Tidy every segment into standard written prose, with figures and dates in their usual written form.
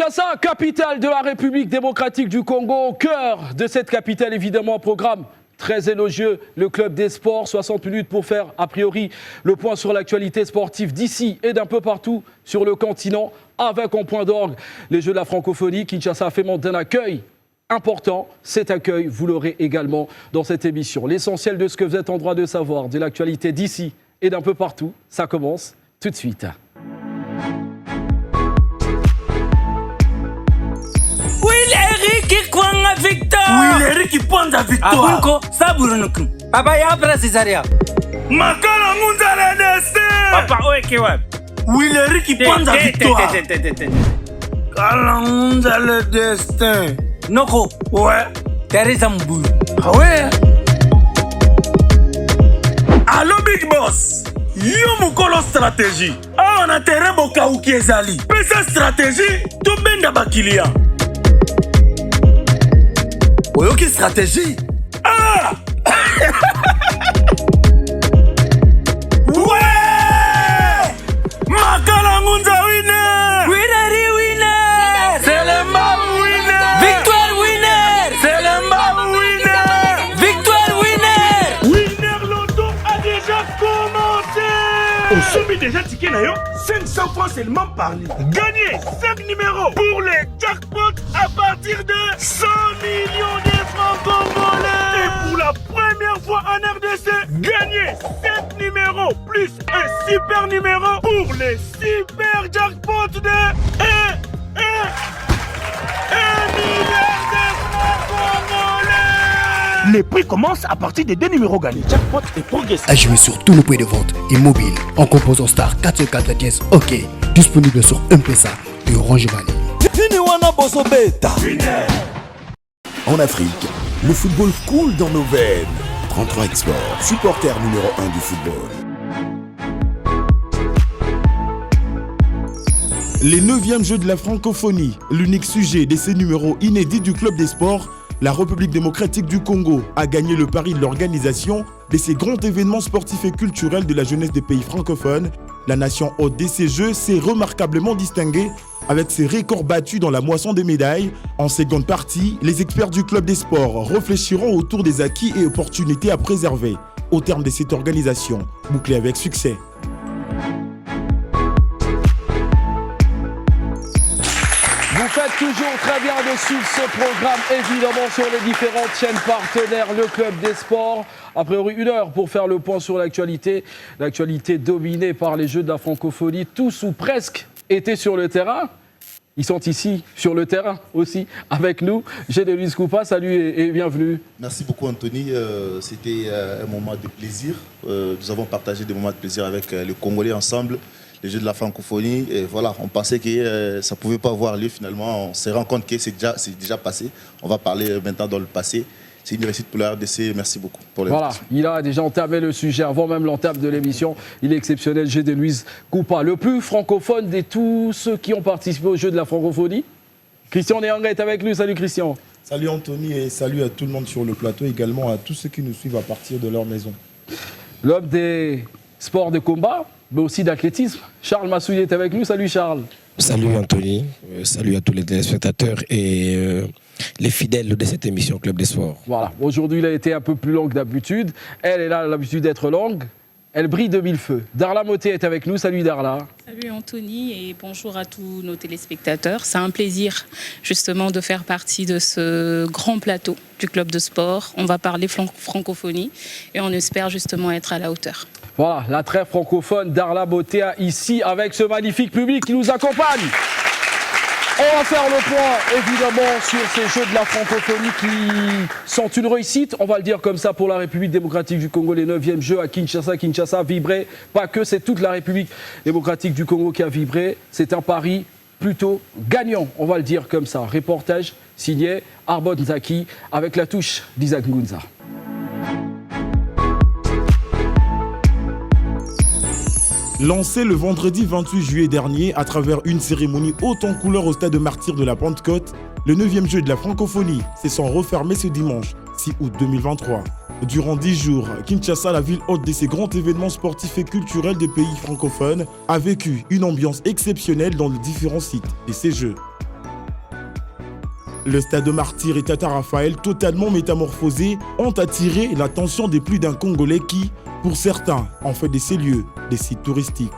Kinshasa, capitale de la République démocratique du Congo, au cœur de cette capitale, évidemment, programme très élogieux, le club des sports, 60 minutes pour faire, a priori, le point sur l'actualité sportive d'ici et d'un peu partout sur le continent, avec en point d'orgue les Jeux de la francophonie. Kinshasa a fait montre d'un accueil important. Cet accueil, vous l'aurez également dans cette émission. L'essentiel de ce que vous êtes en droit de savoir, de l'actualité d'ici et d'un peu partout, ça commence tout de suite. Qui kwanga victoire. Oui, Eric qui pointe la victoire. Abunko saburunukum. Papa ya abra Cesaria. Makala Ngunza le destin. Papa oeke wa. Oui, Eric qui pointe la victoire. Kala Ngunza le destin. Noko. Ouais. Teresa Mbuyu. Ah ouais. Allo Big Boss. Yo mukolo stratégie. Ah on a terrain boka uki ezali. Pesa stratégie. To benda bakilia. Oyoki stratégie. Ah. Ouais. Makala Ngunza winner. Winner. C'est le Mbam winner. Victoire winner. C'est le Mbam winner. Victoire winner. Winner Loto a déjà commencé. On subit déjà ticket na yo 500 francs seulement par litre. Gagnez 5 numéros pour les jackpots à partir de 100 millions de francs congolais. Et pour la première fois en RDC, gagnez 7 numéros plus un super numéro pour les super jackpots de 1 milliard de francs congolais. Les prix commencent à partir de 2 numéros gagnés. Jackpot et progressif. À jouer sur tous nos points de vente et mobile en composant star 404 OK. Disponible sur M-Pesa et Orange Money. En Afrique, le football coule dans nos veines. 33 Export, supporter numéro 1 du football. Les 9e Jeux de la francophonie, l'unique sujet de ces numéros inédits du club des sports, la République démocratique du Congo a gagné le pari de l'organisation de ces grands événements sportifs et culturels de la jeunesse des pays francophones. La nation hôte de ces Jeux s'est remarquablement distinguée avec ses records battus dans la moisson des médailles. En seconde partie, les experts du club des sports réfléchiront autour des acquis et opportunités à préserver au terme de cette organisation, bouclée avec succès. Vous faites toujours très bien de suivre ce programme, évidemment, sur les différentes chaînes partenaires, le Club des Sports. A priori, 1 heure pour faire le point sur l'actualité. L'actualité dominée par les Jeux de la francophonie. Tous ou presque étaient sur le terrain. Ils sont ici, sur le terrain aussi, avec nous. Gédéluis Koupa, salut et bienvenue. Merci beaucoup, Anthony. C'était un moment de plaisir. Nous avons partagé des moments de plaisir avec les Congolais ensemble. Les Jeux de la francophonie, et voilà, on pensait que ça ne pouvait pas avoir lieu finalement, on s'est rendu compte que c'est déjà passé. On va parler maintenant dans le passé. C'est une réussite pour la RDC, merci beaucoup pour Voilà, il a déjà entamé le sujet avant même l'entame de l'émission. Il est exceptionnel, Gédéluis Koupa, le plus francophone de tous ceux qui ont participé aux Jeux de la francophonie. Christian Néanga est avec nous, salut Christian. Salut Anthony et salut à tout le monde sur le plateau, également à tous ceux qui nous suivent à partir de leur maison. L'homme des sports de combat, mais aussi d'athlétisme. Charles Massouillet est avec nous. Salut Charles. Salut Anthony, salut à tous les téléspectateurs et les fidèles de cette émission Club des Sports. Voilà, aujourd'hui il a été un peu plus long que d'habitude. Elle a l'habitude d'être longue. Elle brille de mille feux. Darla Moté est avec nous. Salut Darla. Salut Anthony et bonjour à tous nos téléspectateurs. C'est un plaisir justement de faire partie de ce grand plateau du Club de Sport. On va parler francophonie et on espère justement être à la hauteur. Voilà, la très francophone Darla Moté ici avec ce magnifique public qui nous accompagne. On va faire le point, évidemment, sur ces Jeux de la francophonie qui sont une réussite, on va le dire comme ça, pour la République démocratique du Congo, les 9e Jeux à Kinshasa. Kinshasa a vibré, pas que, c'est toute la République démocratique du Congo qui a vibré. C'est un pari plutôt gagnant, on va le dire comme ça. Reportage signé Arbon Zaki avec la touche d'Isaac Ngunza. Lancé le vendredi 28 juillet dernier à travers une cérémonie haute en couleur au stade de Martyrs de la Pentecôte, le 9e Jeu de la francophonie s'est refermé ce dimanche 6 août 2023. Durant 10 jours, Kinshasa, la ville hôte de ces grands événements sportifs et culturels des pays francophones, a vécu une ambiance exceptionnelle dans les différents sites de ces Jeux. Le stade Martyr et Tata Raphaël, totalement métamorphosés, ont attiré l'attention des plus d'un Congolais qui, pour certains, ont fait de ces lieux des sites touristiques.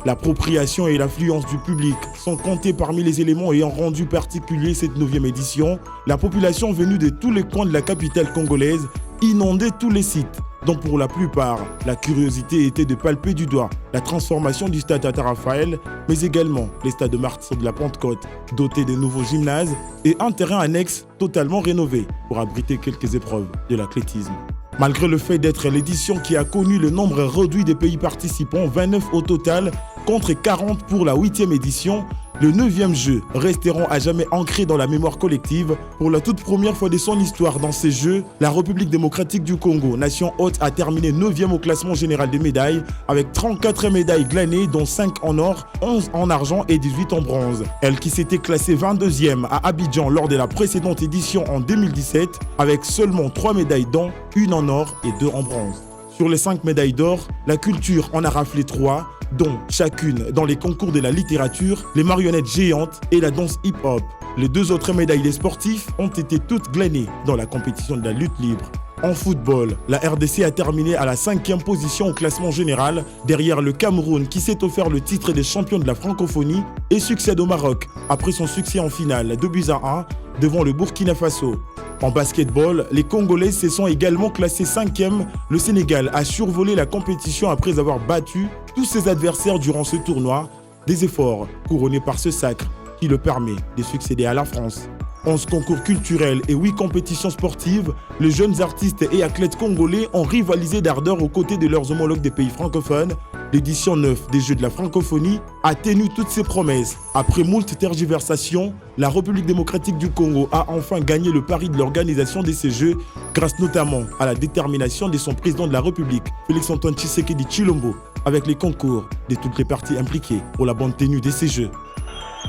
L'appropriation et l'affluence du public sont comptés parmi les éléments ayant rendu particulier cette 9e édition. La population venue de tous les coins de la capitale congolaise inondait tous les sites, dont pour la plupart, la curiosité était de palper du doigt la transformation du stade Tata Raphaël, mais également les stades de Martyr de la Pentecôte, dotés de nouveaux gymnases et un terrain annexe totalement rénové pour abriter quelques épreuves de l'athlétisme. Malgré le fait d'être l'édition qui a connu le nombre réduit des pays participants, 29 au total, contre 40 pour la 8e édition, le 9e jeu resteront à jamais ancrés dans la mémoire collective. Pour la toute première fois de son histoire dans ces jeux, la République démocratique du Congo, nation hôte, a terminé 9e au classement général des médailles, avec 34 médailles glanées, dont 5 en or, 11 en argent et 18 en bronze. Elle qui s'était classée 22e à Abidjan lors de la précédente édition en 2017, avec seulement 3 médailles dont 1 en or et 2 en bronze. Sur les 5 médailles d'or, la culture en a raflé 3, dont chacune dans les concours de la littérature, les marionnettes géantes et la danse hip-hop. Les 2 autres médailles des sportifs ont été toutes glanées dans la compétition de la lutte libre. En football, la RDC a terminé à la 5e position au classement général, derrière le Cameroun qui s'est offert le titre des champions de la francophonie et succède au Maroc après son succès en finale 2-1 devant le Burkina Faso. En basketball, les Congolais se sont également classés 5e. Le Sénégal a survolé la compétition après avoir battu tous ses adversaires durant ce tournoi. Des efforts couronnés par ce sacre qui le permet de succéder à la France. 11 concours culturels et 8 compétitions sportives, les jeunes artistes et athlètes congolais ont rivalisé d'ardeur aux côtés de leurs homologues des pays francophones. L'édition 9 des Jeux de la francophonie a tenu toutes ses promesses. Après moult tergiversations, la République démocratique du Congo a enfin gagné le pari de l'organisation de ces Jeux, grâce notamment à la détermination de son président de la République, Félix-Antoine Tshisekedi Tshilombo, avec les concours de toutes les parties impliquées pour la bonne tenue de ces Jeux.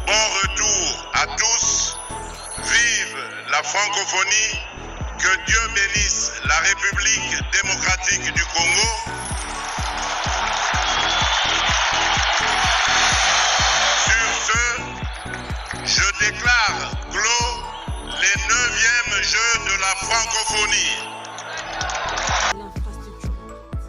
Bon retour à tous. Vive la francophonie. Que Dieu bénisse la République démocratique du Congo. Je déclare clos les 9e Jeux de la francophonie.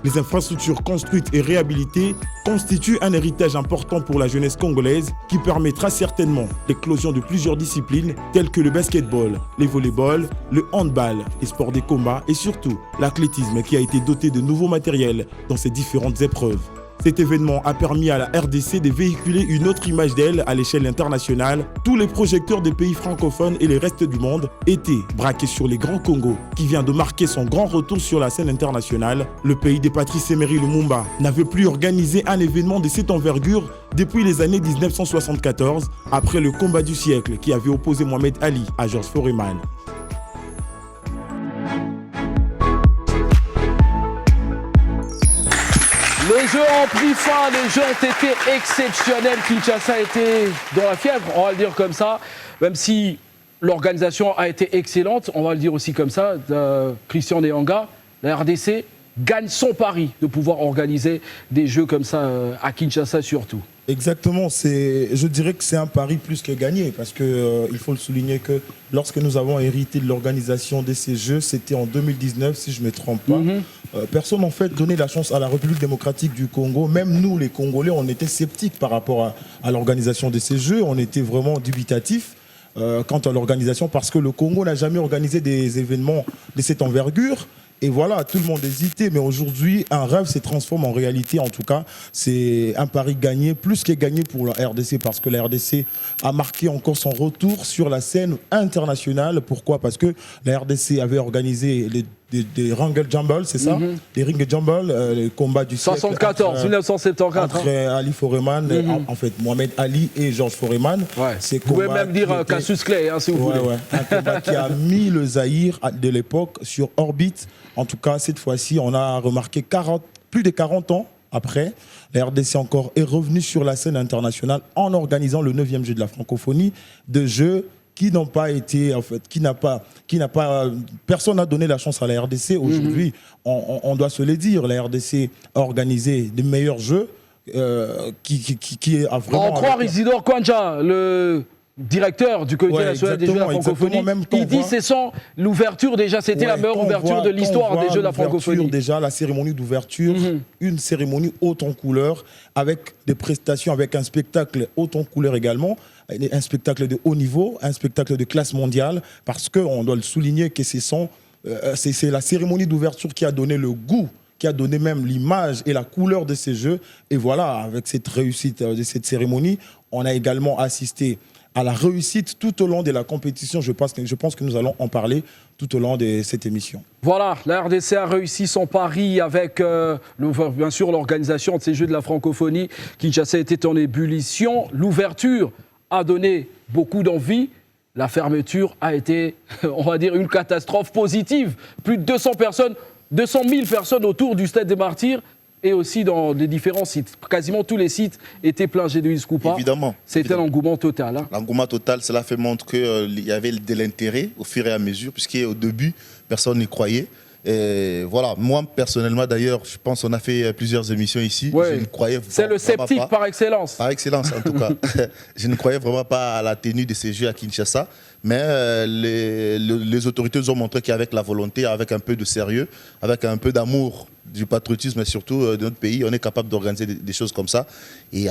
Les infrastructures construites et réhabilitées constituent un héritage important pour la jeunesse congolaise qui permettra certainement l'éclosion de plusieurs disciplines telles que le basketball, les volley-ball, le handball, les sports des combats et surtout l'athlétisme qui a été doté de nouveaux matériels dans ces différentes épreuves. Cet événement a permis à la RDC de véhiculer une autre image d'elle à l'échelle internationale. Tous les projecteurs des pays francophones et les restes du monde étaient braqués sur les Grands Congo, qui vient de marquer son grand retour sur la scène internationale. Le pays de Patrice Emery Lumumba n'avait plus organisé un événement de cette envergure depuis les années 1974, après le combat du siècle qui avait opposé Mohamed Ali à Georges Foreman. Les Jeux ont pris fin, les Jeux ont été exceptionnels. Kinshasa était dans la fièvre, on va le dire comme ça. Même si l'organisation a été excellente, on va le dire aussi comme ça. Christian Neyanga, la RDC gagne son pari de pouvoir organiser des Jeux comme ça à Kinshasa surtout. Exactement, je dirais que c'est un pari plus que gagné parce qu'il faut le souligner que lorsque nous avons hérité de l'organisation de ces Jeux, c'était en 2019 si je ne me trompe pas. Personne en fait donnait la chance à la République démocratique du Congo. Même nous les Congolais, on était sceptiques par rapport à l'organisation de ces Jeux, on était vraiment dubitatifs quant à l'organisation parce que le Congo n'a jamais organisé des événements de cette envergure. Et voilà, tout le monde hésitait, mais aujourd'hui, un rêve se transforme en réalité. En tout cas, c'est un pari gagné, plus que gagné pour la RDC, parce que la RDC a marqué encore son retour sur la scène internationale. Pourquoi? Parce que la RDC avait organisé des Ring Jumble, c'est ça? Les Ring Jumble, les combats du siècle. 1974. Entre Ali Foreman, en fait, Mohamed Ali et Georges Foreman. Ouais. Vous pouvez même dire Cassius Clay, si vous voulez. Un combat qui a mis le Zaïre de l'époque sur orbite. En tout cas, cette fois-ci, on a remarqué plus de 40 ans après, la RDC encore est revenue sur la scène internationale en organisant le 9e jeu de la francophonie, de jeux qui n'ont pas été, en fait, personne n'a donné la chance à la RDC. Aujourd'hui, on doit se le dire, la RDC a organisé des meilleurs jeux qui a vraiment... On croit Isidore Kwanja, le directeur du Comité national des Jeux de la francophonie, il dit c'est sans l'ouverture déjà, c'était la meilleure ouverture de l'histoire des Jeux de la francophonie. Déjà, la cérémonie d'ouverture, une cérémonie haute en couleur, avec des prestations, avec un spectacle haute en couleur également, un spectacle de haut niveau, un spectacle de classe mondiale, parce qu'on doit le souligner que c'est la cérémonie d'ouverture qui a donné le goût, qui a donné même l'image et la couleur de ces Jeux. Et voilà, avec cette réussite de cette cérémonie, on a également assisté à la réussite tout au long de la compétition. Je pense que nous allons en parler tout au long de cette émission. Voilà, la RDC a réussi son pari avec, bien sûr, l'organisation de ces Jeux de la francophonie. Kinshasa était en ébullition. L'ouverture a donné beaucoup d'envie. La fermeture a été, on va dire, une catastrophe positive. Plus de 200 000 personnes autour du Stade des Martyrs et aussi dans les différents sites. Quasiment tous les sites étaient pleins. Gédéus Coupa. Évidemment. C'était l'engouement total. Hein. L'engouement total, cela fait montre qu'il y avait de l'intérêt au fur et à mesure, puisqu'au début, personne n'y croyait. Et voilà, moi personnellement d'ailleurs, je pense qu'on a fait plusieurs émissions ici. Ouais. Je ne croyais c'est le sceptique par excellence. Par excellence en tout cas. Je ne croyais vraiment pas à la tenue de ces Jeux à Kinshasa. Mais les autorités nous ont montré qu'avec la volonté, avec un peu de sérieux, avec un peu d'amour, du patriotisme et surtout de notre pays, on est capable d'organiser des choses comme ça. Et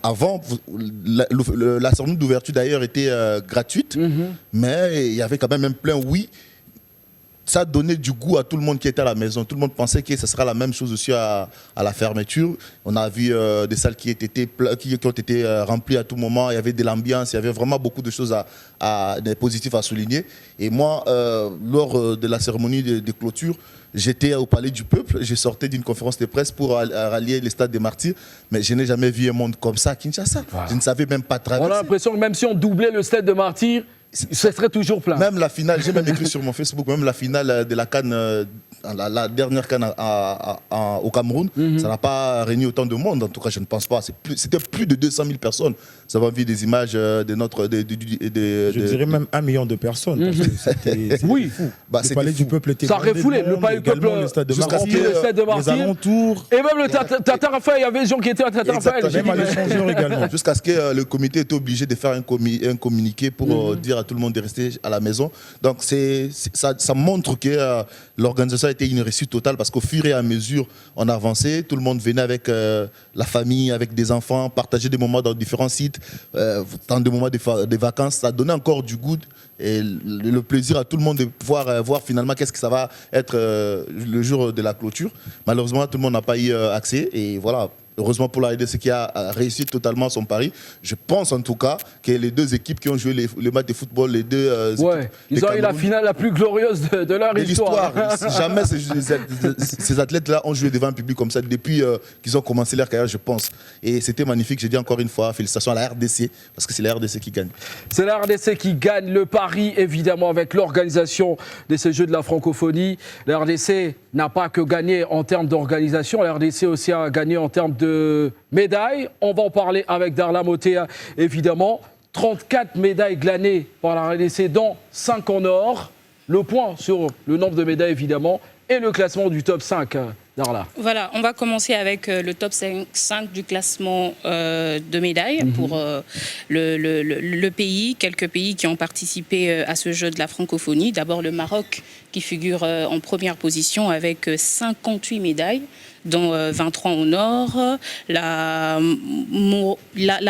avant, la cérémonie d'ouverture d'ailleurs était gratuite, mais il y avait quand même un plein oui. Ça donnait du goût à tout le monde qui était à la maison. Tout le monde pensait que ce sera la même chose aussi à la fermeture. On a vu des salles qui ont été remplies à tout moment. Il y avait de l'ambiance, il y avait vraiment beaucoup de choses des positifs à souligner. Et moi, lors de la cérémonie de clôture, j'étais au Palais du Peuple. Je sortais d'une conférence de presse pour rallier les Stades des Martyrs. Mais je n'ai jamais vu un monde comme ça à Kinshasa. Voilà. Je ne savais même pas traverser. On a l'impression que même si on doublait le Stade des Martyrs, ce serait toujours plein. Même la finale, j'ai même écrit sur mon Facebook, même la finale de la CAN, la dernière CAN au Cameroun, ça n'a pas réuni autant de monde. En tout cas, je ne pense pas. C'était plus de 200 000 personnes. Vous avez vu des images de notre... je dirais même 1 million de personnes. C'était oui. Fou. Le Palais du Peuple était... Ça refoulé. Le Palais du Peuple, le Stade de Martyrs, les alentours. Et même le Tata Raphaël, il y avait des gens qui étaient à Tata Raphaël. Même à l'échangeur également. Jusqu'à ce que le comité était obligé de faire un communiqué pour dire à tout le monde de rester à la maison. Donc ça montre que l'organisation a été une réussite totale parce qu'au fur et à mesure on avançait, tout le monde venait avec la famille, avec des enfants, partager des moments dans différents sites, dans des moments de vacances. Ça donnait encore du goût et le plaisir à tout le monde de pouvoir voir finalement qu'est-ce que ça va être le jour de la clôture. Malheureusement, tout le monde n'a pas eu accès et voilà. Heureusement pour la RDC qui a réussi totalement son pari. Je pense en tout cas que les deux équipes qui ont joué les matchs de football, les deux équipes, ils ont eu la finale la plus glorieuse de leur histoire. Jamais ces athlètes-là ont joué devant un public comme ça depuis qu'ils ont commencé leur carrière, je pense. Et c'était magnifique. Je dis encore une fois, félicitations à la RDC, parce que c'est la RDC qui gagne. C'est la RDC qui gagne le pari, évidemment, avec l'organisation de ces Jeux de la francophonie. La RDC n'a pas que gagné en termes d'organisation, la RDC aussi a gagné en termes de médailles. On va en parler avec Darla Motea, évidemment. 34 médailles glanées par la RDC, dont 5 en or. Le point sur le nombre de médailles, évidemment, et le classement du top 5, Darla. Voilà, on va commencer avec le top 5 du classement de médailles pour le pays, quelques pays qui ont participé à ce jeu de la francophonie. D'abord le Maroc qui figure en première position avec 58 médailles, dont 23 en or. La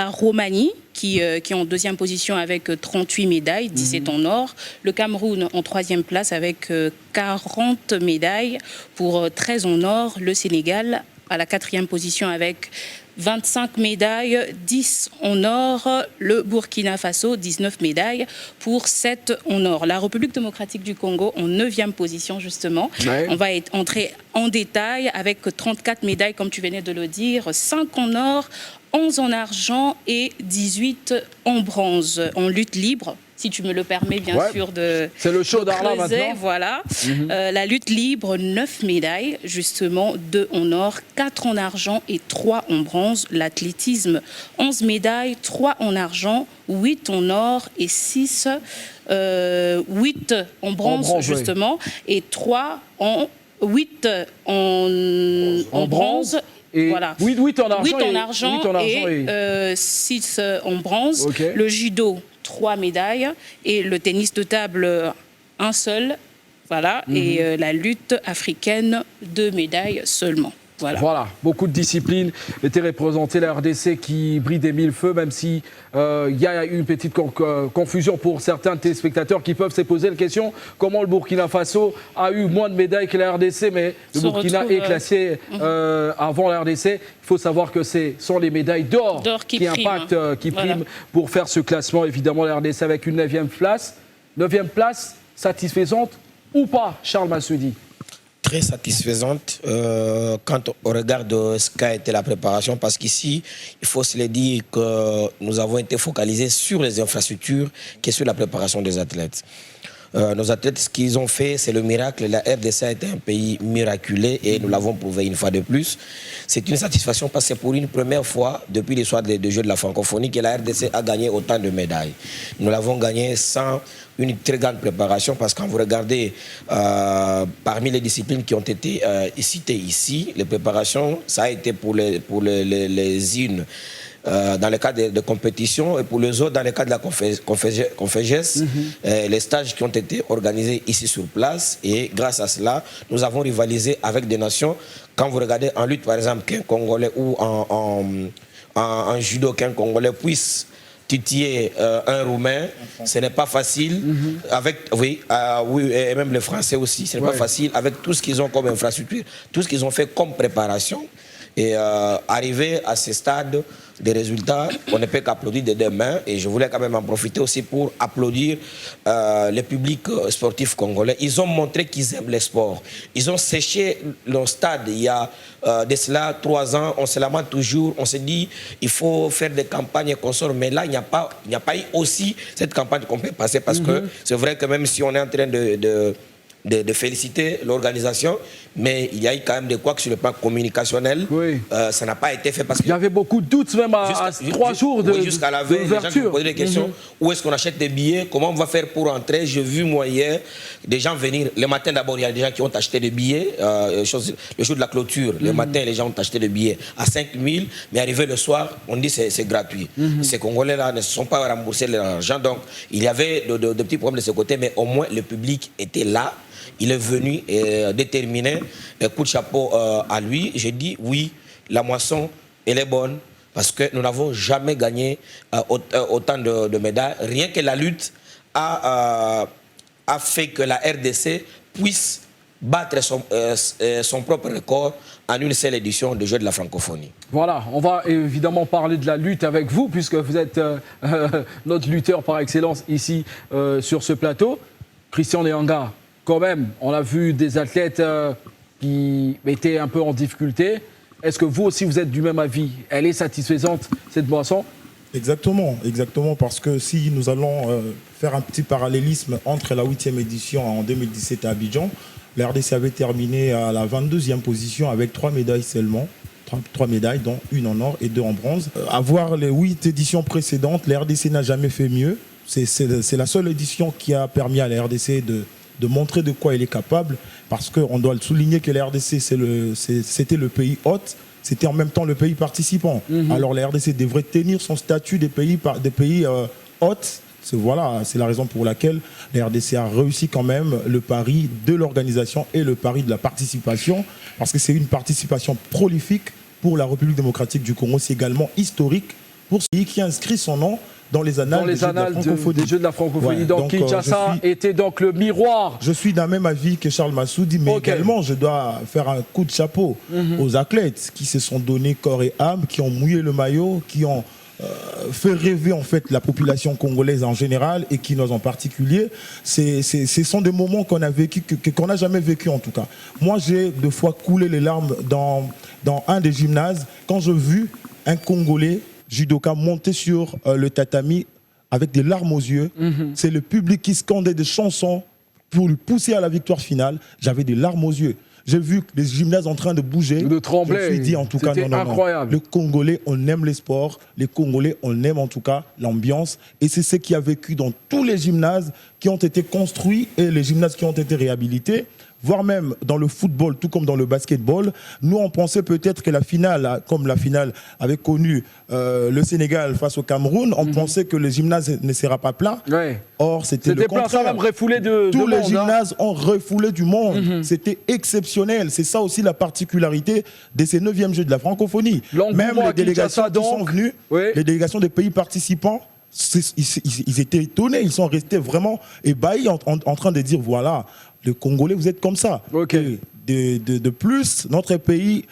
Roumanie qui est en deuxième position avec 38 médailles, 17 en or. Le Cameroun en troisième place avec 40 médailles pour 13 en or. Le Sénégal à la quatrième position avec 25 médailles, 10 en or. Le Burkina Faso, 19 médailles pour 7 en or. La République démocratique du Congo en 9e position, justement. Ouais. On va entrer en détail avec 34 médailles, comme tu venais de le dire, 5 en or, 11 en argent et 18 en bronze. En lutte libre, si tu me le permets, bien sûr, c'est le show d'Arla maintenant. Voilà. La lutte libre, 9 médailles, justement, 2 en or, 4 en argent et 3 en bronze. L'athlétisme, 11 médailles, 3 en argent, 8 en or et 8 en bronze, justement, et 8 en bronze Et voilà. 8 en argent, 8 en argent et 6 en bronze. Okay. Le judo, 3 médailles. Et le tennis de table, 1 seul. Voilà. Et la lutte africaine, 2 médailles seulement. Voilà, beaucoup de disciplines étaient représentées, la RDC qui brille des mille feux, même si y a une petite confusion pour certains téléspectateurs qui peuvent se poser la question comment le Burkina Faso a eu moins de médailles que la RDC, mais le Burkina est classé avant la RDC. Il faut savoir que ce sont les médailles d'or qui impactent, qui priment pour faire ce classement. Évidemment, la RDC avec une 9e place. 9e place satisfaisante ou pas, Charles Massoudi? Très satisfaisante quand on regarde ce qu'a été la préparation, parce qu'ici, il faut se le dire que nous avons été focalisés sur les infrastructures que sur la préparation des athlètes. Nos athlètes, ce qu'ils ont fait, c'est le miracle. La RDC a été un pays miraculé et nous l'avons prouvé une fois de plus. C'est une satisfaction parce que c'est pour une première fois depuis l'histoire des Jeux de la francophonie que la RDC a gagné autant de médailles. Nous l'avons gagné sans une très grande préparation parce que quand vous regardez parmi les disciplines qui ont été citées ici, les préparations, ça a été pour les unes dans le cadre de compétition et pour les autres dans le cadre de la Conféges, les stages qui ont été organisés ici sur place, et grâce à cela, nous avons rivalisé avec des nations. Quand vous regardez en lutte, par exemple, qu'un Congolais ou en judo, qu'un Congolais puisse titiller un Roumain, ce n'est pas facile. Oui, et même les Français aussi, ce n'est pas facile avec tout ce qu'ils ont comme infrastructure, tout ce qu'ils ont fait comme préparation. Et arriver à ce stade des résultats, on ne peut qu'applaudir des deux mains. Et je voulais quand même en profiter aussi pour applaudir le public sportif congolais. Ils ont montré qu'ils aiment le sport. Ils ont séché le stade il y a de cela 3 ans. On se lamente toujours. On se dit il faut faire des campagnes et consorts. Mais là, il n'y a pas eu aussi cette campagne qu'on peut passer. Parce que c'est vrai que même si on est en train de féliciter l'organisation, mais il y a eu quand même des couacs sur le plan communicationnel. Ça n'a pas été fait parce qu'il y avait beaucoup de doutes même à 3 jours de jusqu'à la veille, les gens qui me posaient des questions. Où est-ce qu'on achète des billets? Comment on va faire pour entrer? J'ai vu moi hier des gens venir. Le matin d'abord, il y a des gens qui ont acheté des billets. Le jour de la clôture, le matin, les gens ont acheté des billets à 5 000, mais arrivé le soir, on dit que c'est gratuit. Ces Congolais-là ne se sont pas remboursés l'argent. Donc, il y avait de petits problèmes de ce côté, mais au moins le public était là. Il est venu déterminé, coup de chapeau à lui. J'ai dit oui, la moisson, elle est bonne parce que nous n'avons jamais gagné autant de médailles. Rien que la lutte a fait que la RDC puisse battre son propre record en une seule édition des Jeux de la francophonie. Voilà, on va évidemment parler de la lutte avec vous puisque vous êtes notre lutteur par excellence ici sur ce plateau. Christian Nyanga, quand même, on a vu des athlètes qui étaient un peu en difficulté. Est-ce que vous aussi, vous êtes du même avis? Elle est satisfaisante, cette boisson? Exactement, parce que si nous allons faire un petit parallélisme entre la 8e édition en 2017 à Abidjan, la RDC avait terminé à la 22e position avec 3 médailles seulement. 3 médailles, dont 1 en or et 2 en bronze. À voir les 8 éditions précédentes, la RDC n'a jamais fait mieux. C'est la seule édition qui a permis à la RDC de montrer de quoi elle est capable, parce qu'on doit le souligner que la RDC, c'était le pays hôte, c'était en même temps le pays participant. Alors la RDC devrait tenir son statut des pays hôtes. C'est la raison pour laquelle la RDC a réussi quand même le pari de l'organisation et le pari de la participation, parce que c'est une participation prolifique pour la République démocratique du Congo. C'est également historique pour celui qui inscrit son nom dans les annales des Jeux de la francophonie. Donc Kinshasa était donc le miroir. Je suis d'un même avis que Charles Massoudi, mais également je dois faire un coup de chapeau aux athlètes qui se sont donnés corps et âme, qui ont mouillé le maillot, qui ont fait rêver en fait la population congolaise en général et qui nous en particulier. Ce sont des moments qu'on a vécu, qu'on n'a jamais vécu en tout cas. Moi j'ai 2 fois coulé les larmes dans un des gymnases quand j'ai vu un Congolais judoka monter sur le tatami avec des larmes aux yeux. C'est le public qui scandait des chansons pour le pousser à la victoire finale. J'avais des larmes aux yeux. J'ai vu les gymnases en train de bouger. De trembler. Je me suis dit en tout cas, non. Le Congolais, on aime les sports. Les Congolais, on aime en tout cas l'ambiance. Et c'est ce qui a vécu dans tous les gymnases qui ont été construits et les gymnases qui ont été réhabilités. voire même dans le football, tout comme dans le basketball. Nous, on pensait peut-être que la finale, comme la finale avait connu le Sénégal face au Cameroun, on pensait que le gymnase ne sera pas plein. Ouais. Or, c'était le contraire. Ça même refoulé Tous les monde, gymnases ont refoulé du monde. C'était exceptionnel. C'est ça aussi la particularité de ces 9e Jeux de la francophonie. Même les délégations qui sont venues, les délégations des pays participants, ils étaient étonnés. Ils sont restés vraiment ébahis en train de dire, voilà, les Congolais, vous êtes comme ça. Okay. De plus, notre pays,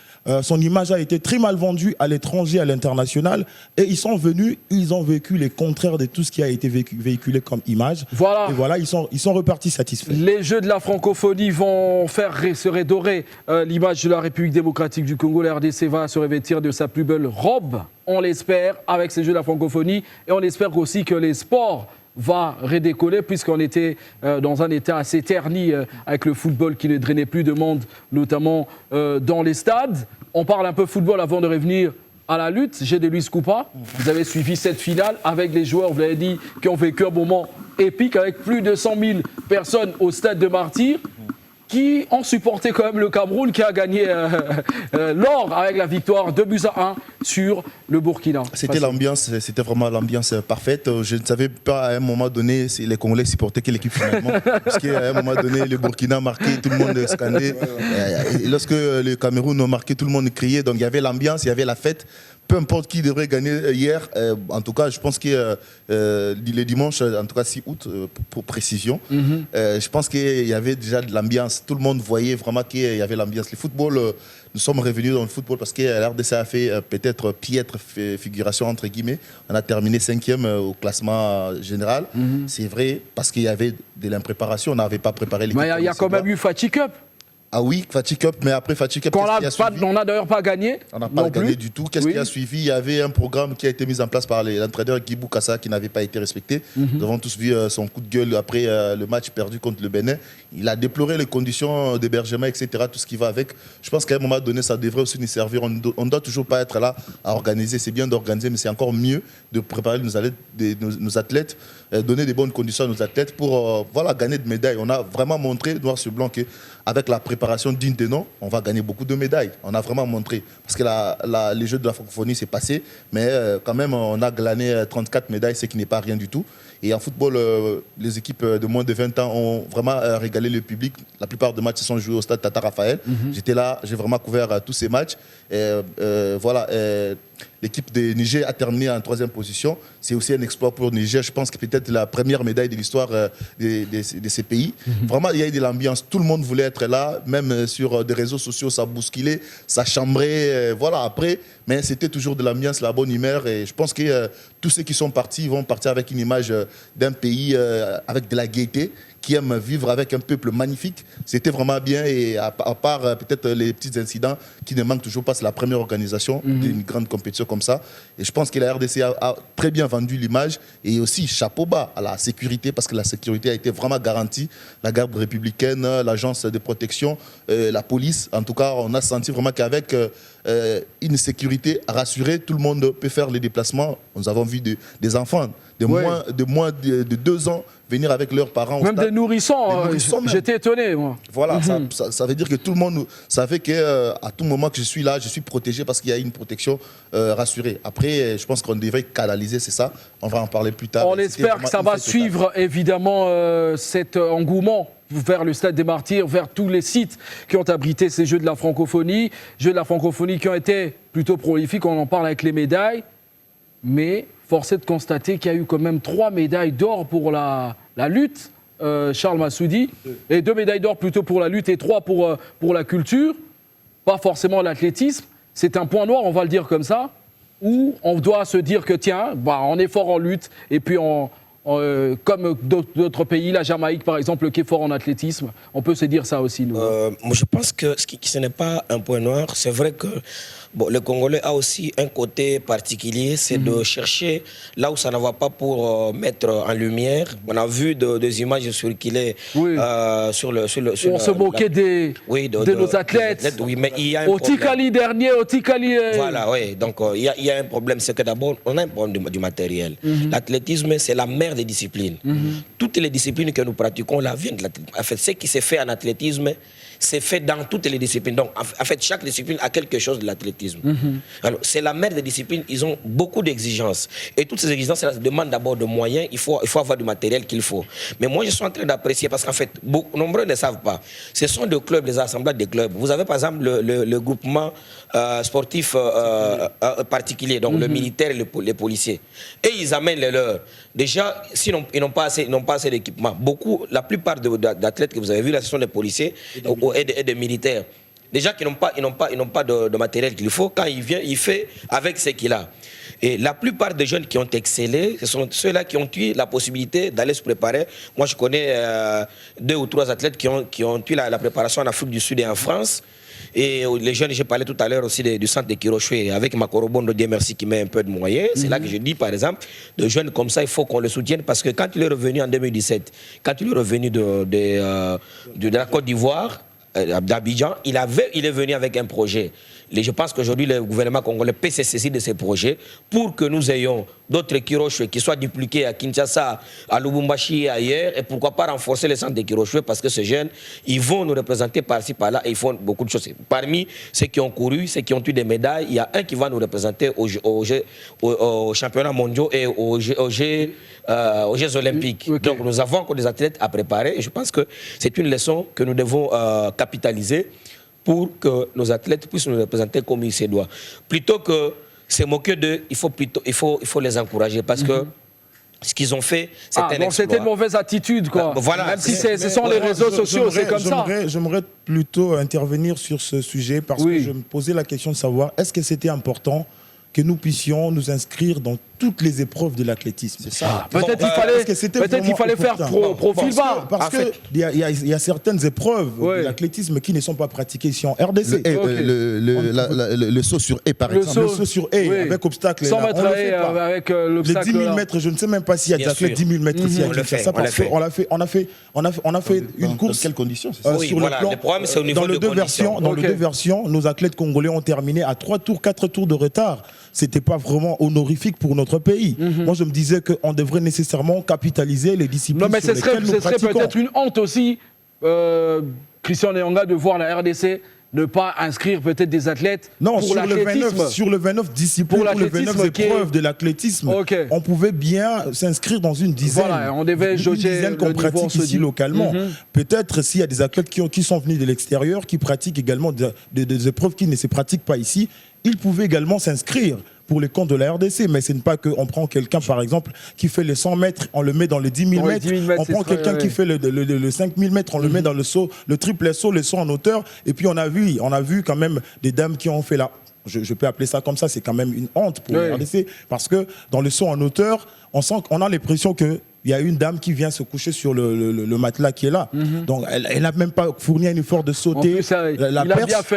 son image a été très mal vendue à l'étranger, à l'international, et ils sont venus, ils ont vécu les contraires de tout ce qui a été véhiculé comme image. Voilà. Et voilà, ils sont repartis satisfaits. Les Jeux de la francophonie vont faire se redorer l'image de la République démocratique du Congo. La RDC va se revêtir de sa plus belle robe, on l'espère, avec ces Jeux de la francophonie, et on espère aussi que les sports va redécoller puisqu'on était dans un état assez terni avec le football qui ne drainait plus de monde, notamment dans les stades. On parle un peu football avant de revenir à la lutte. J'ai de Luis Coupa. Vous avez suivi cette finale avec les joueurs, vous l'avez dit, qui ont vécu un moment épique avec plus de 100 000 personnes au stade de Martyrs, qui ont supporté quand même le Cameroun qui a gagné l'or avec la victoire 2-1 sur le Burkina. C'était l'ambiance, c'était vraiment l'ambiance parfaite. Je ne savais pas à un moment donné si les Congolais supportaient quelle équipe finalement. Parce qu'à un moment donné, le Burkina marquait, tout le monde scandait. Et lorsque le Cameroun a marqué, tout le monde criait. Donc il y avait l'ambiance, il y avait la fête. Peu importe qui devrait gagner hier, en tout cas, je pense que le dimanche, en tout cas 6 août, pour précision, je pense qu'il y avait déjà de l'ambiance. Tout le monde voyait vraiment qu'il y avait l'ambiance. Le football, nous sommes revenus dans le football parce que la RDC a fait peut-être piètre figuration, entre guillemets. On a terminé 5e au classement général. C'est vrai, parce qu'il y avait de l'impréparation, on n'avait pas préparé l'équipe. Mais il y a quand même eu Fatigue Cup. Ah oui, Fatigue Cup, mais après Fatigue Cup, on n'a d'ailleurs pas gagné. On n'a pas gagné du tout. Qu'est-ce qui a suivi? Il y avait un programme qui a été mis en place par l'entraîneur Guy Boukassa qui n'avait pas été respecté. Nous avons tous vu son coup de gueule après le match perdu contre le Bénin. Il a déploré les conditions d'hébergement, etc., tout ce qui va avec. Je pense qu'à un moment donné, ça devrait aussi nous servir. On ne doit toujours pas être là à organiser. C'est bien d'organiser, mais c'est encore mieux de préparer nos athlètes, donner des bonnes conditions à nos athlètes pour gagner de médailles. On a vraiment montré, noir sur blanc, qu'avec la préparation digne de nom, on va gagner beaucoup de médailles. On a vraiment montré. Parce que les Jeux de la francophonie, c'est passé, mais quand même, on a glané 34 médailles, ce qui n'est pas rien du tout. Et en football, les équipes de moins de 20 ans ont vraiment régalé le public. La plupart des matchs se sont joués au stade Tata Raphaël. J'étais là, j'ai vraiment couvert tous ces matchs. L'équipe de Niger a terminé en 3e position. C'est aussi un exploit pour Niger. Je pense que peut-être la première médaille de l'histoire de ces pays. Vraiment, il y a eu de l'ambiance. Tout le monde voulait être là. Même sur des réseaux sociaux, ça bousculait, ça chambrait. Après, mais c'était toujours de l'ambiance, la bonne humeur. Et je pense que tous ceux qui sont partis vont partir avec une image d'un pays avec de la gaieté, qui aime vivre avec un peuple magnifique. C'était vraiment bien, et à part peut-être les petits incidents qui ne manquent toujours pas, c'est la première organisation d'une grande compétition comme ça. Et je pense que la RDC a très bien vendu l'image, et aussi chapeau bas à la sécurité, parce que la sécurité a été vraiment garantie. La garde républicaine, l'agence de protection, la police, en tout cas, on a senti vraiment qu'avec une sécurité rassurée, tout le monde peut faire les déplacements. Nous avons vu des enfants de moins de 2 ans venir avec leurs parents. Même des nourrissons, j'étais étonné, moi. Voilà, ça veut dire que tout le monde savait qu'à tout moment que je suis là, je suis protégé parce qu'il y a une protection rassurée. Après, je pense qu'on devrait canaliser, c'est ça. On va en parler plus tard. On espère que ça va suivre, évidemment, cet engouement vers le Stade des Martyrs, vers tous les sites qui ont abrité ces Jeux de la francophonie. Jeux de la francophonie qui ont été plutôt prolifiques, on en parle avec les médailles. Mais force est de constater qu'il y a eu quand même 3 médailles d'or pour la lutte, Charles Massoudi, et 2 médailles d'or plutôt pour la lutte et 3 pour la culture, pas forcément l'athlétisme. C'est un point noir, on va le dire comme ça, où on doit se dire que tiens, on est fort en lutte, et puis comme d'autres pays, la Jamaïque par exemple, qui est fort en athlétisme, on peut se dire ça aussi, nous. Moi, je pense que ce n'est pas un point noir. C'est vrai que le Congolais a aussi un côté particulier, c'est de chercher là où ça ne va pas pour mettre en lumière. On a vu des images circuler sur le... on se moquait de nos athlètes. Oui, mais il y a un au Tikali dernier, au Tikali... Voilà, oui. Donc, il y a un problème. C'est que d'abord, on a un problème du matériel. L'athlétisme, c'est la mère mère des disciplines. Toutes les disciplines que nous pratiquons là viennent de l'athlétisme. En fait, ce qui s'est fait en athlétisme, c'est fait dans toutes les disciplines. Donc, en fait, chaque discipline a quelque chose de l'athlétisme. Alors, c'est la mère des disciplines, ils ont beaucoup d'exigences. Et toutes ces exigences, ça demande d'abord de moyens, il faut avoir du matériel qu'il faut. Mais moi, je suis en train d'apprécier, parce qu'en fait, nombreux ne savent pas. Ce sont des clubs, des assemblages des clubs. Vous avez par exemple le groupement sportif particulier, donc le militaire et les policiers. Et ils amènent les leurs. Déjà, ils n'ont pas assez d'équipement. La plupart d'athlètes que vous avez vus là, ce sont des policiers et des militaires. Déjà qu'ils n'ont pas de matériel qu'il faut. Quand il vient, il fait avec ce qu'il a. Et la plupart des jeunes qui ont excellé, ce sont ceux-là qui ont eu la possibilité d'aller se préparer. Moi, je connais 2 ou 3 athlètes qui ont eu la préparation en Afrique du Sud et en France. Et les jeunes, j'ai parlé tout à l'heure aussi du centre de Kirochwe avec Makorobondo, Dieu merci, qui met un peu de moyens. C'est là que je dis, par exemple, de jeunes comme ça, il faut qu'on le soutienne parce que quand il est revenu en 2017, quand il est revenu de la Côte d'Ivoire, d'Abidjan, il est venu avec un projet. Je pense qu'aujourd'hui, le gouvernement congolais peut se saisir de ces projets pour que nous ayons d'autres Kirochwe qui soient dupliqués à Kinshasa, à Lubumbashi et ailleurs, et pourquoi pas renforcer les centres de Kirochwe parce que ces jeunes, ils vont nous représenter par-ci, par-là, et ils font beaucoup de choses. Parmi ceux qui ont couru, ceux qui ont eu des médailles, il y a un qui va nous représenter aux championnats mondiaux et aux Jeux olympiques. Okay. Donc nous avons encore des athlètes à préparer, et je pense que c'est une leçon que nous devons capitaliser pour que nos athlètes puissent nous représenter comme il se doit. Plutôt que se moquer d'eux, il faut les encourager parce que ce qu'ils ont fait, c'est un exploit. C'était une mauvaise attitude, quoi. Voilà. Même si ce sont les réseaux sociaux, c'est comme ça. J'aimerais plutôt intervenir sur ce sujet parce que je me posais la question de savoir est-ce que c'était important que nous puissions nous inscrire dans toutes les épreuves de l'athlétisme. C'est ça. Peut-être il fallait faire profil bas. Parce qu'il y a certaines épreuves de l'athlétisme qui ne sont pas pratiquées ici en RDC. Le saut sur haie, par exemple. Le saut sur haie, avec obstacle. 100 mètres avec l'obstacle. Les 10 000 mètres, je ne sais même pas s'il y a des athlètes 10 000 mètres ici. On a fait une course. Dans quelles conditions? Oui, voilà. Le problème, c'est au niveau de conditions. Dans les 2 versions, nos athlètes congolais ont terminé à 3 tours, 4 tours de retard. C'était pas vraiment honorifique pour notre pays. Moi, je me disais qu'on devrait nécessairement capitaliser les disciplines. Non, mais ce serait peut-être une honte aussi, Christian Nyanga, de voir la RDC ne pas inscrire peut-être des athlètes pour l'athlétisme. Sur le 29 disciplines, pour les 29 épreuves de l'athlétisme, on pouvait bien s'inscrire dans une dizaine. Voilà, on devait jauger qu'on pratique ici localement. Peut-être s'il y a des athlètes qui sont venus de l'extérieur, qui pratiquent également des épreuves qui ne se pratiquent pas ici, ils pouvaient également s'inscrire pour les comptes de la RDC, mais ce n'est pas qu'on prend quelqu'un, par exemple, qui fait les 100 mètres, on le met dans les 10 000 mètres, on prend quelqu'un qui fait le 5 000 mètres, on le met dans le saut, le triple saut, le saut en hauteur, et puis on a vu quand même des dames qui ont fait je peux appeler ça comme ça, c'est quand même une honte pour la RDC, parce que dans le saut en hauteur, on a l'impression que il y a une dame qui vient se coucher sur le matelas qui est là. Donc, elle n'a même pas fourni un effort de sauter. Plus,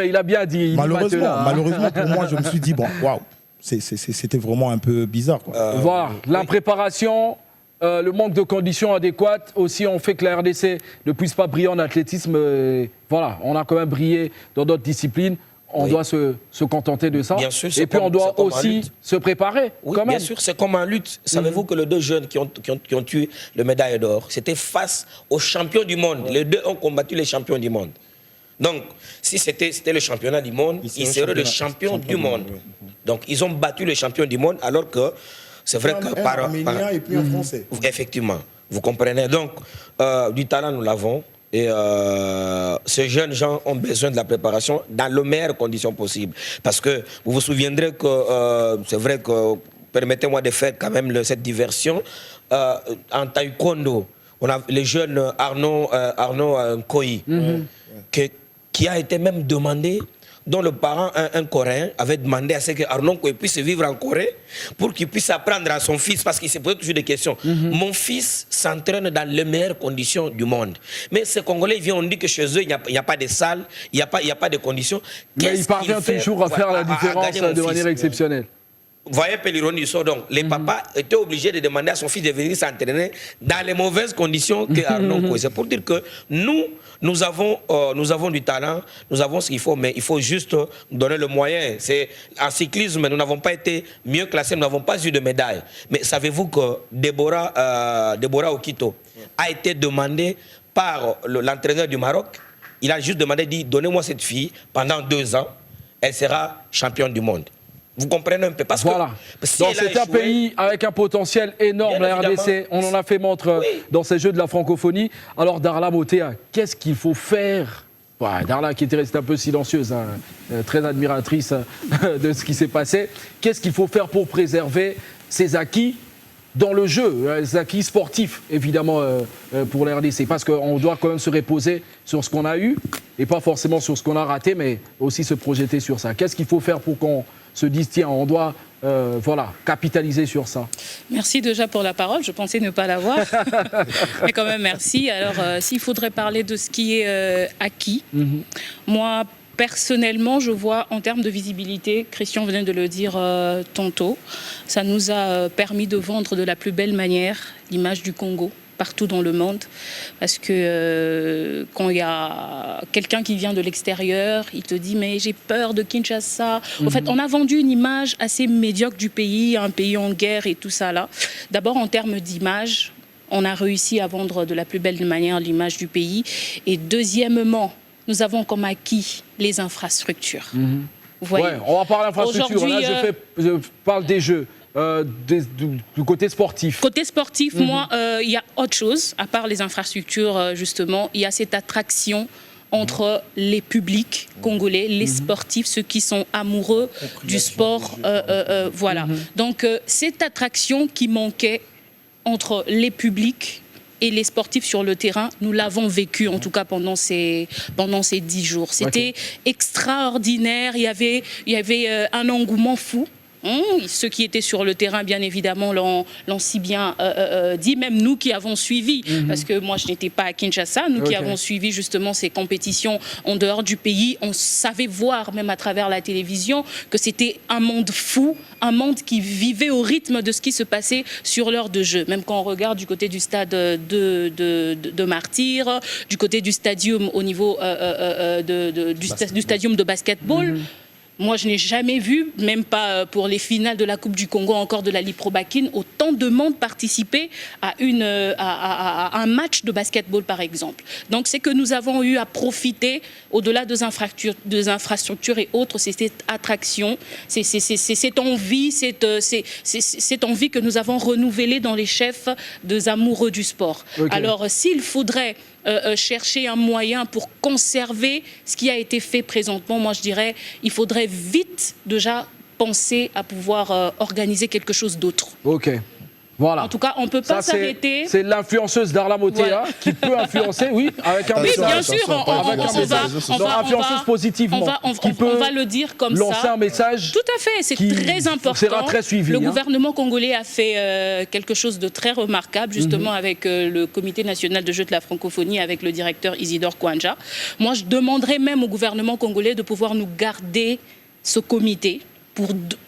il a bien dit. Malheureusement, pour moi, je me suis dit, bon, waouh, c'était vraiment un peu bizarre. Voilà, la préparation, le manque de conditions adéquates aussi ont fait que la RDC ne puisse pas briller en athlétisme. Voilà, on a quand même brillé dans d'autres disciplines. On doit se contenter de ça. Bien sûr, et puis on doit aussi se préparer. Oui, quand même. Bien sûr, c'est comme en lutte. Savez-vous que les 2 jeunes qui ont tué le médaille d'or, c'était face aux champions du monde. Les 2 ont combattu les champions du monde. Donc, si c'était le championnat du monde, ils seraient les champions du monde. Donc, ils ont battu les champions du monde alors que c'est vrai que un Arménien et puis un Français. Effectivement, vous comprenez. Donc, du talent, nous l'avons. Et ces jeunes gens ont besoin de la préparation dans les meilleures conditions possibles. Parce que vous vous souviendrez que c'est vrai que, permettez-moi de faire quand même cette diversion, en taekwondo, on a les jeunes Arnaud Nkoyi, qui a été même demandé, dont le parent, un Coréen, avait demandé à ce que Arnaud Nkoyi puisse vivre en Corée pour qu'il puisse apprendre à son fils, parce qu'il se posait toujours des questions. Mon fils s'entraîne dans les meilleures conditions du monde. Mais ces Congolais viennent, on dit que chez eux, il n'y a pas de salle, il n'y a pas de conditions. Mais il parvient toujours à faire la différence de manière exceptionnelle. voyez un peu l'ironie du sort. Donc, les papas étaient obligés de demander à son fils de venir s'entraîner dans les mauvaises conditions que Arnaud. C'est pour dire que nous avons du talent, nous avons ce qu'il faut, mais il faut juste donner le moyen. En cyclisme, nous n'avons pas été mieux classés, nous n'avons pas eu de médaille. Mais savez-vous que Deborah Okito a été demandée par l'entraîneur du Maroc? Il a juste demandé, dit, donnez-moi cette fille pendant 2 ans, elle sera championne du monde. Vous comprenez un peu parce voilà. Que si donc c'est un pays avec un potentiel énorme, la RDC. On en a fait montre dans ces Jeux de la francophonie. Alors Darla Motea, qu'est-ce qu'il faut faire? Darla qui était restée un peu silencieuse, hein, très admiratrice de ce qui s'est passé. Qu'est-ce qu'il faut faire pour préserver ses acquis dans le jeu, les acquis sportifs, évidemment, pour la RDC? Parce qu'on doit quand même se reposer sur ce qu'on a eu et pas forcément sur ce qu'on a raté, mais aussi se projeter sur ça. Qu'est-ce qu'il faut faire pour qu'on se dise, tiens, on doit capitaliser sur ça? Merci déjà pour la parole, je pensais ne pas l'avoir, mais quand même merci. Alors, s'il faudrait parler de ce qui est acquis, moi, personnellement, je vois en termes de visibilité, Christian venait de le dire tantôt, ça nous a permis de vendre de la plus belle manière l'image du Congo partout dans le monde, parce que quand il y a quelqu'un qui vient de l'extérieur, il te dit mais j'ai peur de Kinshasa. En fait, on a vendu une image assez médiocre du pays, un pays en guerre et tout ça là. D'abord en termes d'image, on a réussi à vendre de la plus belle manière l'image du pays, et deuxièmement, nous avons comme acquis les infrastructures. Vous voyez, on va parler d'infrastructures. Là, je parle des Jeux. Du côté sportif. Côté sportif, moi, il y a autre chose, à part les infrastructures, justement. Il y a cette attraction entre les publics congolais, les sportifs, ceux qui sont amoureux du sport. Voilà. Donc, cette attraction qui manquait entre les publics et les sportifs sur le terrain, nous l'avons vécu, en tout cas pendant ces 10 jours. C'était extraordinaire, il y avait un engouement fou. Ceux qui étaient sur le terrain, bien évidemment, l'ont si bien dit, même nous qui avons suivi, parce que moi je n'étais pas à Kinshasa, nous qui avons suivi justement ces compétitions en dehors du pays, on savait voir, même à travers la télévision, que c'était un monde fou, un monde qui vivait au rythme de ce qui se passait sur l'heure de jeu. Même quand on regarde du côté du stade de Martyrs, du côté du stadium au niveau du stadium de basketball, moi, je n'ai jamais vu, même pas pour les finales de la Coupe du Congo, encore de la Liprobakin, autant de monde participer à un match de basketball, par exemple. Donc, c'est que nous avons eu à profiter, au-delà des infrastructures et autres, c'est cette attraction, c'est cette envie, cette envie que nous avons renouvelée dans les chefs des amoureux du sport. Alors, s'il faudrait chercher un moyen pour conserver ce qui a été fait présentement, moi je dirais il faudrait vite déjà penser à pouvoir organiser quelque chose d'autre. Ok. Voilà. En tout cas, on ne peut pas s'arrêter. C'est l'influenceuse Darla Motea qui peut influencer, oui, avec un message. Oui, bien sûr, on va influenceuse positivement. On va le dire comme lancer ça. Un message. Tout à fait, c'est très important. Sera très suivi. Le gouvernement congolais a fait quelque chose de très remarquable, justement avec le Comité national de jeux de la francophonie, avec le directeur Isidore Kwanja. Moi, je demanderais même au gouvernement congolais de pouvoir nous garder ce comité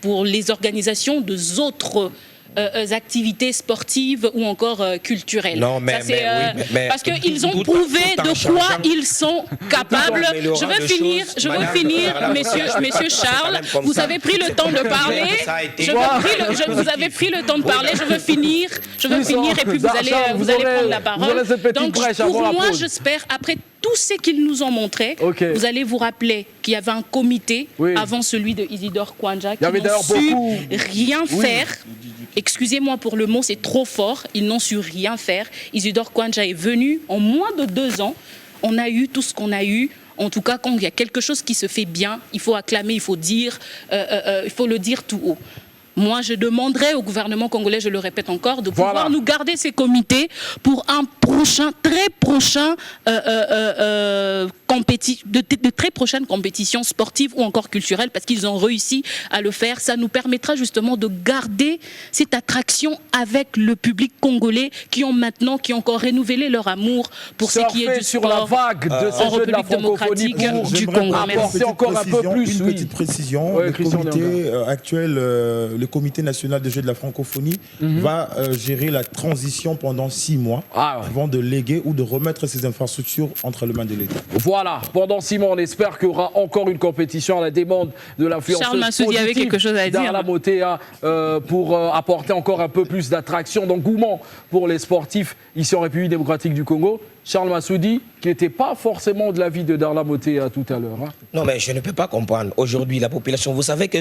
pour les organisations de autres activités sportives ou encore culturelles. Non, mais parce qu'ils ont prouvé de quoi ils sont capables. Je veux finir, Monsieur Charles. Vous avez pris le temps de parler. Vous avez pris le temps de parler. Je veux finir et puis vous allez prendre la parole. Donc pour moi, j'espère, après tout ce qu'ils nous ont montré, vous allez vous rappeler qu'il y avait un comité avant celui de Isidore Kwanja qui n'ont su rien faire. Excusez-moi pour le mot, c'est trop fort. Ils n'ont su rien faire. Isidore Kwanja est venu en moins de 2 ans. On a eu tout ce qu'on a eu. En tout cas, quand il y a quelque chose qui se fait bien, il faut acclamer, il faut dire, il faut le dire tout haut. Moi, je demanderais au gouvernement congolais, je le répète encore, de pouvoir nous garder ces comités pour un très prochain de très prochaines compétitions sportives ou encore culturelles, parce qu'ils ont réussi à le faire. Ça nous permettra justement de garder cette attraction avec le public congolais qui ont encore renouvelé leur amour pour ce qui est du sur sport la vague de ces Jeux de la francophonie du Congo. Une petite précision, le comité actuel, le le comité national des Jeux de la francophonie va gérer la transition pendant 6 mois avant de léguer ou de remettre ces infrastructures entre les mains de l'État. Voilà, pendant 6 mois, on espère qu'il y aura encore une compétition à la demande de l'influenceuse positive avait quelque chose à dire. Darla Motea pour apporter encore un peu plus d'attraction, d'engouement pour les sportifs ici en République démocratique du Congo. Charles Massoudi, qui n'était pas forcément de l'avis de Darla Motea tout à l'heure. Non, mais je ne peux pas comprendre. Aujourd'hui, la population, vous savez que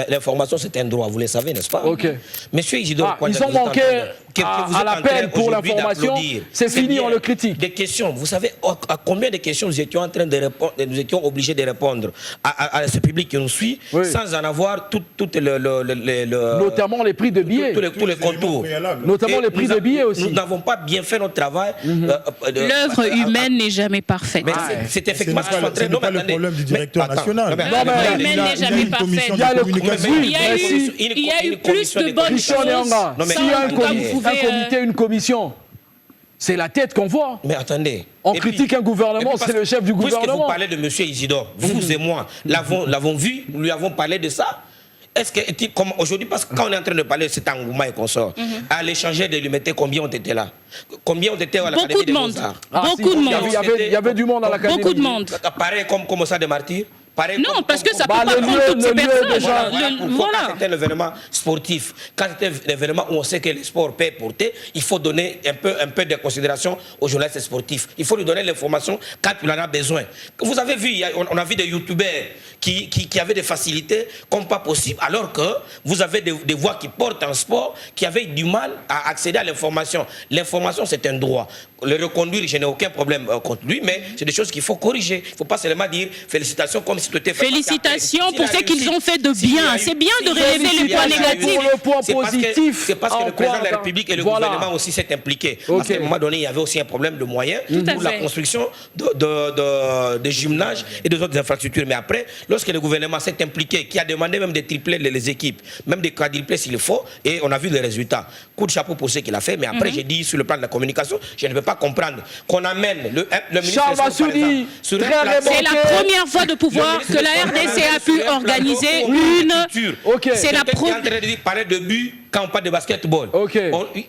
l'information, c'est un droit, vous le savez, n'est-ce pas? Ok. Monsieur Isidore, ils ont manqué à l'appel pour l'information. C'est fini, on le critique. Des questions. Vous savez à combien de questions nous étions en train de répondre, nous étions obligés de répondre à ce public qui nous suit, sans en avoir tout notamment les prix de billets. Tous les contours. Notamment les prix de billets aussi. Nous n'avons pas bien fait notre travail. L'œuvre humaine n'est jamais parfaite. Mais c'est effectivement ce que ce n'est pas le problème du directeur national. L'œuvre humaine n'est jamais parfaite. Il y a eu plus de bonnes choses. S'il y a un comité, une commission, c'est la tête qu'on voit. Mais attendez. On critique un gouvernement, c'est le chef du gouvernement. Puisque vous parlez de M. Isidore, vous et moi l'avons vu, nous lui avons parlé de ça. Est-ce que, comme aujourd'hui, parce que quand on est en train de parler de cet engouement et qu'on sort, à l'échanger de l'humanité, combien ont été là? Combien ont été à l'Académie des Beaux-Arts? Beaucoup de monde. Il y avait du monde à l'Académie. Beaucoup de monde. Pareil comme ça des martyrs. Non, parce que ça peut pas prendre toutes ces personnes. Quand c'est un événement sportif, quand c'est un événement où on sait que le sport peut porter, il faut donner un peu de considération aux journalistes sportifs. Il faut lui donner l'information quand il en a besoin. Vous avez vu, on a vu des youtubeurs qui avaient des facilités comme pas possible, alors que vous avez des voix qui portent un sport qui avaient du mal à accéder à l'information. L'information, c'est un droit. Le reconduire, je n'ai aucun problème contre lui, mais c'est des choses qu'il faut corriger. Il ne faut pas seulement dire félicitations comme si tout était fait. Félicitations pour ce qu'ils ont fait de bien. C'est bien de relever les points négatifs. Pour le point positif. C'est parce que le président de la République et le gouvernement aussi s'est impliqué. Parce qu'à un moment donné, il y avait aussi un problème de moyens pour la construction de gymnases et d'autres infrastructures. Mais après, lorsque le gouvernement s'est impliqué, qui a demandé même de tripler les équipes, même de quadrupler s'il faut, et on a vu les résultats. Coup de chapeau pour ce qu'il a fait. Mais après, j'ai dit sur le plan de la communication, je ne peux pas comprendre qu'on amène le ministre Charles Massoudi, c'est la première fois de pouvoir que la RDC a pu organiser une. C'est la première. Qui est en train de parler de but quand on parle de basketball.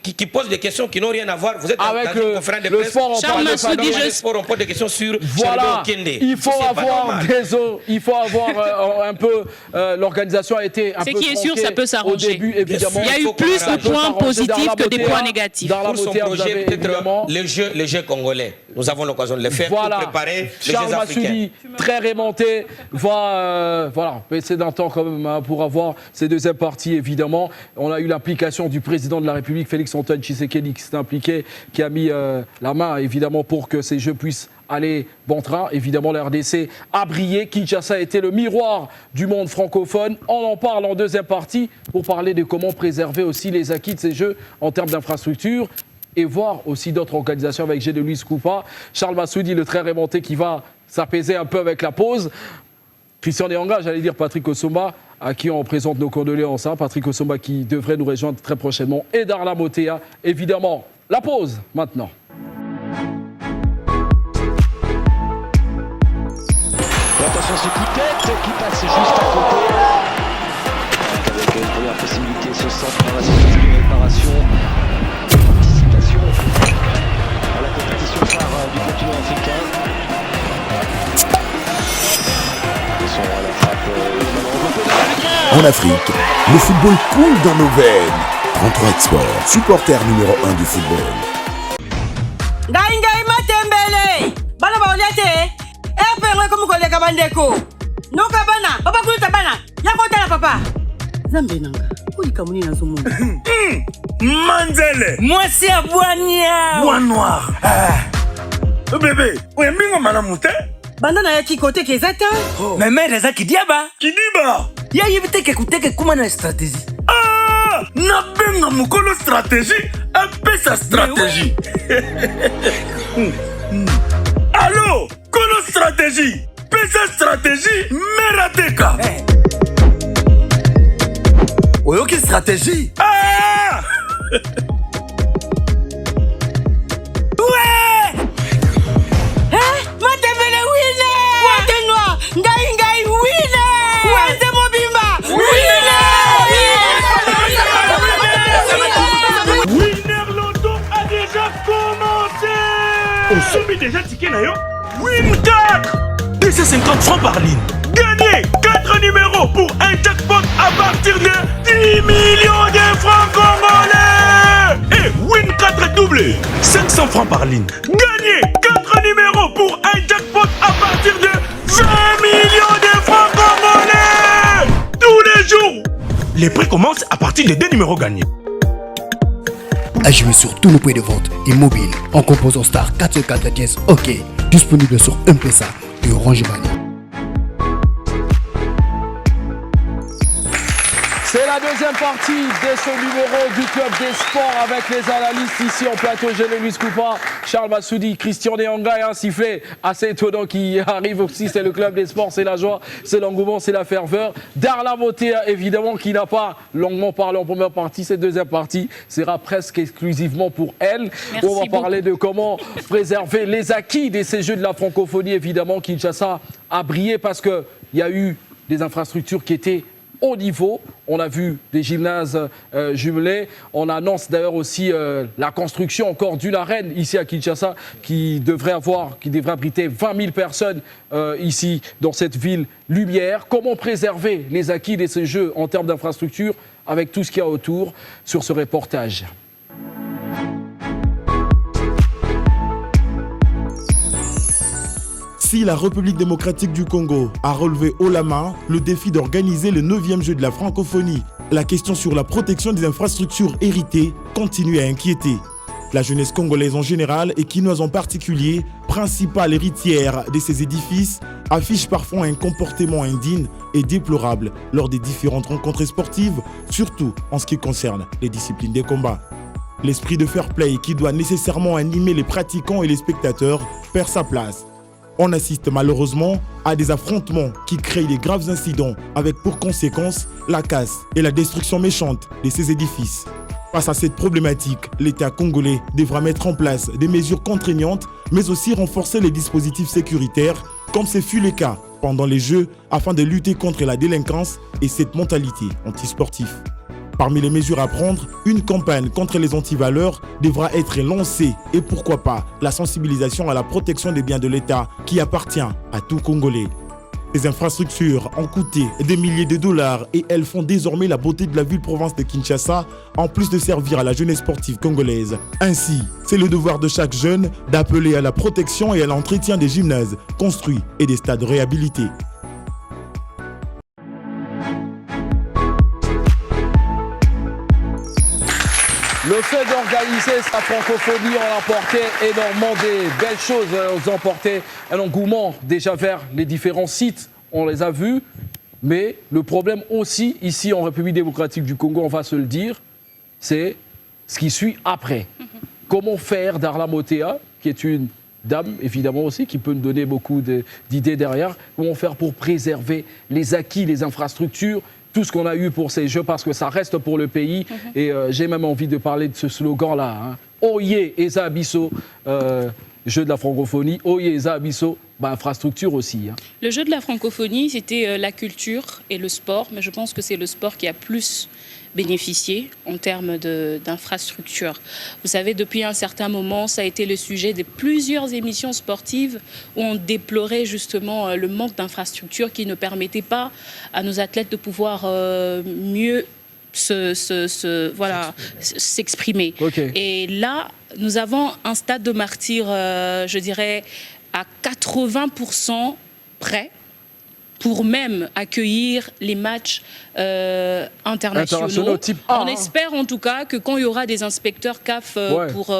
Qui pose des questions qui n'ont rien à voir. Vous êtes avec dans une conférence de presse. Charles Massoudi, on pose des questions sur voilà. Il faut avoir un peu. L'organisation a été un peu. Ce qui est sûr, ça peut s'arranger. Il y a eu plus de points positifs que des points négatifs. Pour son projet, peut-être les Jeux congolais. Nous avons l'occasion de les faire pour préparer les Jeux africains. Charles Massoudi, très remonté, va baisser d'un temps quand même pour avoir ces deuxièmes parties, évidemment. On a eu l'implication du président de la République, Félix-Antoine Tshisekedi, qui s'est impliqué, qui a mis la main, évidemment, pour que ces Jeux puissent aller bon train. Évidemment, la RDC a brillé. Kinshasa a été le miroir du monde francophone. On en parle en deuxième partie pour parler de comment préserver aussi les acquis de ces Jeux en termes d'infrastructures et voir aussi d'autres organisations avec G. de Luis Coupa. Charles Massoudi, le très remonté, qui va s'apaiser un peu avec la pause. Christian Nyanga, j'allais dire Patrick Osomba, à qui on présente nos condoléances. Patrick Osomba qui devrait nous rejoindre très prochainement. Et Darla Motea, évidemment. La pause, maintenant. Attention, ce coup de tête qui passe juste à côté. Avec une première possibilité, ce centre dans la situation de réparation. Participation à la compétition phare du continent africain. En Afrique, le football coule dans nos veines. 33 Sport, supporter numéro 1 du football. Ngai matembele bana baoliate epengwe komukoleka bandeko noka bana baba kuluta bana yakotala papa zambe nanga kulika muni nazo mungu Manzele Mwasi ya Boigna Bois noir bébé oyembingo malamu te banda na yaki kote kezata Meme reza kidiaba Kidiba Ya yibiteke kuteke kuma na stratégie na benga mukolo stratégie apesa stratégie Allô Kolo stratégie pesa stratégie merateka Oyoki stratégie Ouais matembele wile Wate noir ngai wile Wate mobimba wile Soumis déjà ticket nayo. Win 4 250 francs par ligne. Gagnez 4 numéros pour un jackpot à partir de 10 millions de francs congolais. Et Win 4 doublé 500 francs par ligne. Gagnez 4 numéros pour un jackpot à partir de 20 millions de francs congolais. Tous les jours. Les prix commencent à partir de 2 numéros gagnés. À jouer sur tous nos points de vente et mobiles en composant star 404 OK, disponible sur M-Pesa et Orange Money. C'est la deuxième partie de ce numéro du Club des Sports avec les analystes ici en plateau. J'ai Louis Coupa, Charles Massoudi, Christian Deanga et un sifflet assez étonnant qui arrive aussi. C'est le Club des Sports, c'est la joie, c'est l'engouement, c'est la ferveur. Darla Motea, évidemment, qui n'a pas longuement parlé en première partie. Cette deuxième partie sera presque exclusivement pour elle. Merci On va parler de comment préserver les acquis de ces Jeux de la francophonie. Évidemment, Kinshasa a brillé parce qu'il y a eu des infrastructures qui étaient au niveau. On a vu des gymnases jumelés. On annonce d'ailleurs aussi la construction encore d'une arène ici à Kinshasa qui devrait abriter 20 000 personnes ici dans cette ville lumière. Comment préserver les acquis de ces Jeux en termes d'infrastructure avec tout ce qu'il y a autour sur ce reportage. Si la République démocratique du Congo a relevé haut la main le défi d'organiser le 9e jeu de la francophonie, la question sur la protection des infrastructures héritées continue à inquiéter. La jeunesse congolaise en général et quinoise en particulier, principale héritière de ces édifices, affiche parfois un comportement indigne et déplorable lors des différentes rencontres sportives, surtout en ce qui concerne les disciplines des combats. L'esprit de fair play qui doit nécessairement animer les pratiquants et les spectateurs perd sa place. On assiste malheureusement à des affrontements qui créent de graves incidents avec pour conséquence la casse et la destruction méchante de ces édifices. Face à cette problématique, l'État congolais devra mettre en place des mesures contraignantes mais aussi renforcer les dispositifs sécuritaires comme ce fut le cas pendant les Jeux afin de lutter contre la délinquance et cette mentalité antisportive. Parmi les mesures à prendre, une campagne contre les antivaleurs devra être lancée et pourquoi pas la sensibilisation à la protection des biens de l'État qui appartient à tout Congolais. Ces infrastructures ont coûté des milliers de dollars et elles font désormais la beauté de la ville-province de Kinshasa en plus de servir à la jeunesse sportive congolaise. Ainsi, c'est le devoir de chaque jeune d'appeler à la protection et à l'entretien des gymnases construits et des stades réhabilités. Le fait d'organiser sa francophonie, on a apporté énormément de belles choses. On a apporté un engouement déjà vers les différents sites. On les a vus. Mais le problème aussi, ici en République démocratique du Congo, on va se le dire, c'est ce qui suit après. Comment faire Darla Motea, qui est une dame, évidemment aussi, qui peut nous donner beaucoup d'idées derrière, comment faire pour préserver les acquis, les infrastructures, tout ce qu'on a eu pour ces Jeux, parce que ça reste pour le pays. Et j'ai même envie de parler de ce slogan-là. Hein. Oye, Eza Abisso, Jeux de la francophonie. Oye, Eza Abisso, infrastructure aussi. Hein. Le Jeu de la francophonie, c'était la culture et le sport. Mais je pense que c'est le sport qui a plus bénéficié en termes d'infrastructure. Vous savez, depuis un certain moment, ça a été le sujet de plusieurs émissions sportives où on déplorait justement le manque d'infrastructures qui ne permettait pas à nos athlètes de pouvoir mieux s'exprimer. Okay. Et là, nous avons un stade de martyrs, je dirais, à 80% prêt pour même accueillir les matchs internationaux. Type A, on espère en tout cas que quand il y aura des inspecteurs CAF pour...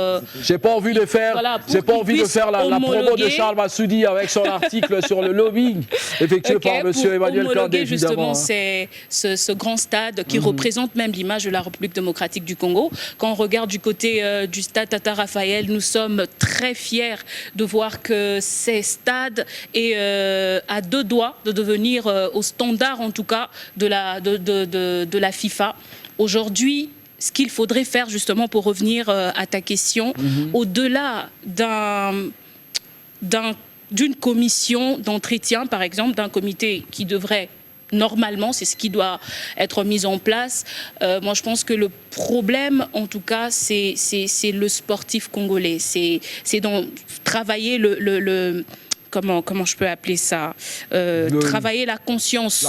J'ai pas envie de faire, j'ai pas envie de faire la promo de Charles Massoudi avec son article sur le lobbying effectué par M. Emmanuel Kandé, justement ce grand stade qui représente même l'image de la République démocratique du Congo. Quand on regarde du côté du stade Tata Raphaël, nous sommes très fiers de voir que ces stades est à deux doigts de devenir au standard en tout cas de la FIFA. Aujourd'hui, ce qu'il faudrait faire justement pour revenir à ta question, au-delà d'une commission d'entretien, par exemple, d'un comité qui devrait normalement, c'est ce qui doit être mis en place. Moi, je pense que le problème, en tout cas, c'est le sportif congolais. C'est travailler comment je peux appeler ça, travailler la conscience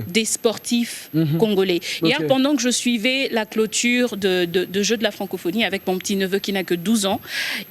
des sportifs congolais. Hier, pendant que je suivais la clôture de Jeux de la francophonie avec mon petit-neveu qui n'a que 12 ans,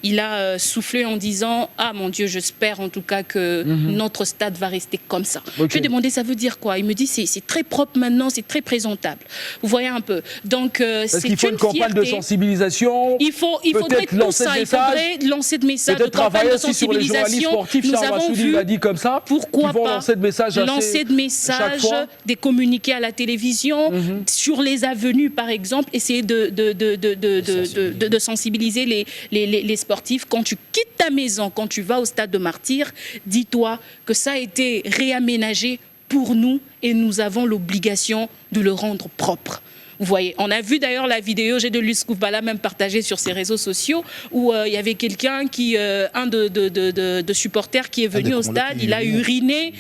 il a soufflé en disant « Ah mon Dieu, j'espère en tout cas que notre stade va rester comme ça. Je lui ai demandé « Ça veut dire quoi ?» Il me dit « C'est très propre maintenant, c'est très présentable. » Vous voyez un peu. Donc, est-ce qu'il faut une campagne de sensibilisation? Il faudrait tout ça. Il faudrait lancer de messages, de campagne de sensibilisation. Nous avons vu, a dit comme ça, pourquoi pas lancer de messages, des communiqués à la télévision, sur les avenues par exemple, essayer de sensibiliser les sportifs. Quand tu quittes ta maison, quand tu vas au stade de Martyrs, dis-toi que ça a été réaménagé pour nous et nous avons l'obligation de le rendre propre. Vous voyez, on a vu d'ailleurs la vidéo, j'ai de Luis Koubala même partagée sur ses réseaux sociaux, où il y avait quelqu'un qui, un de supporters qui est venu au stade, il a uriné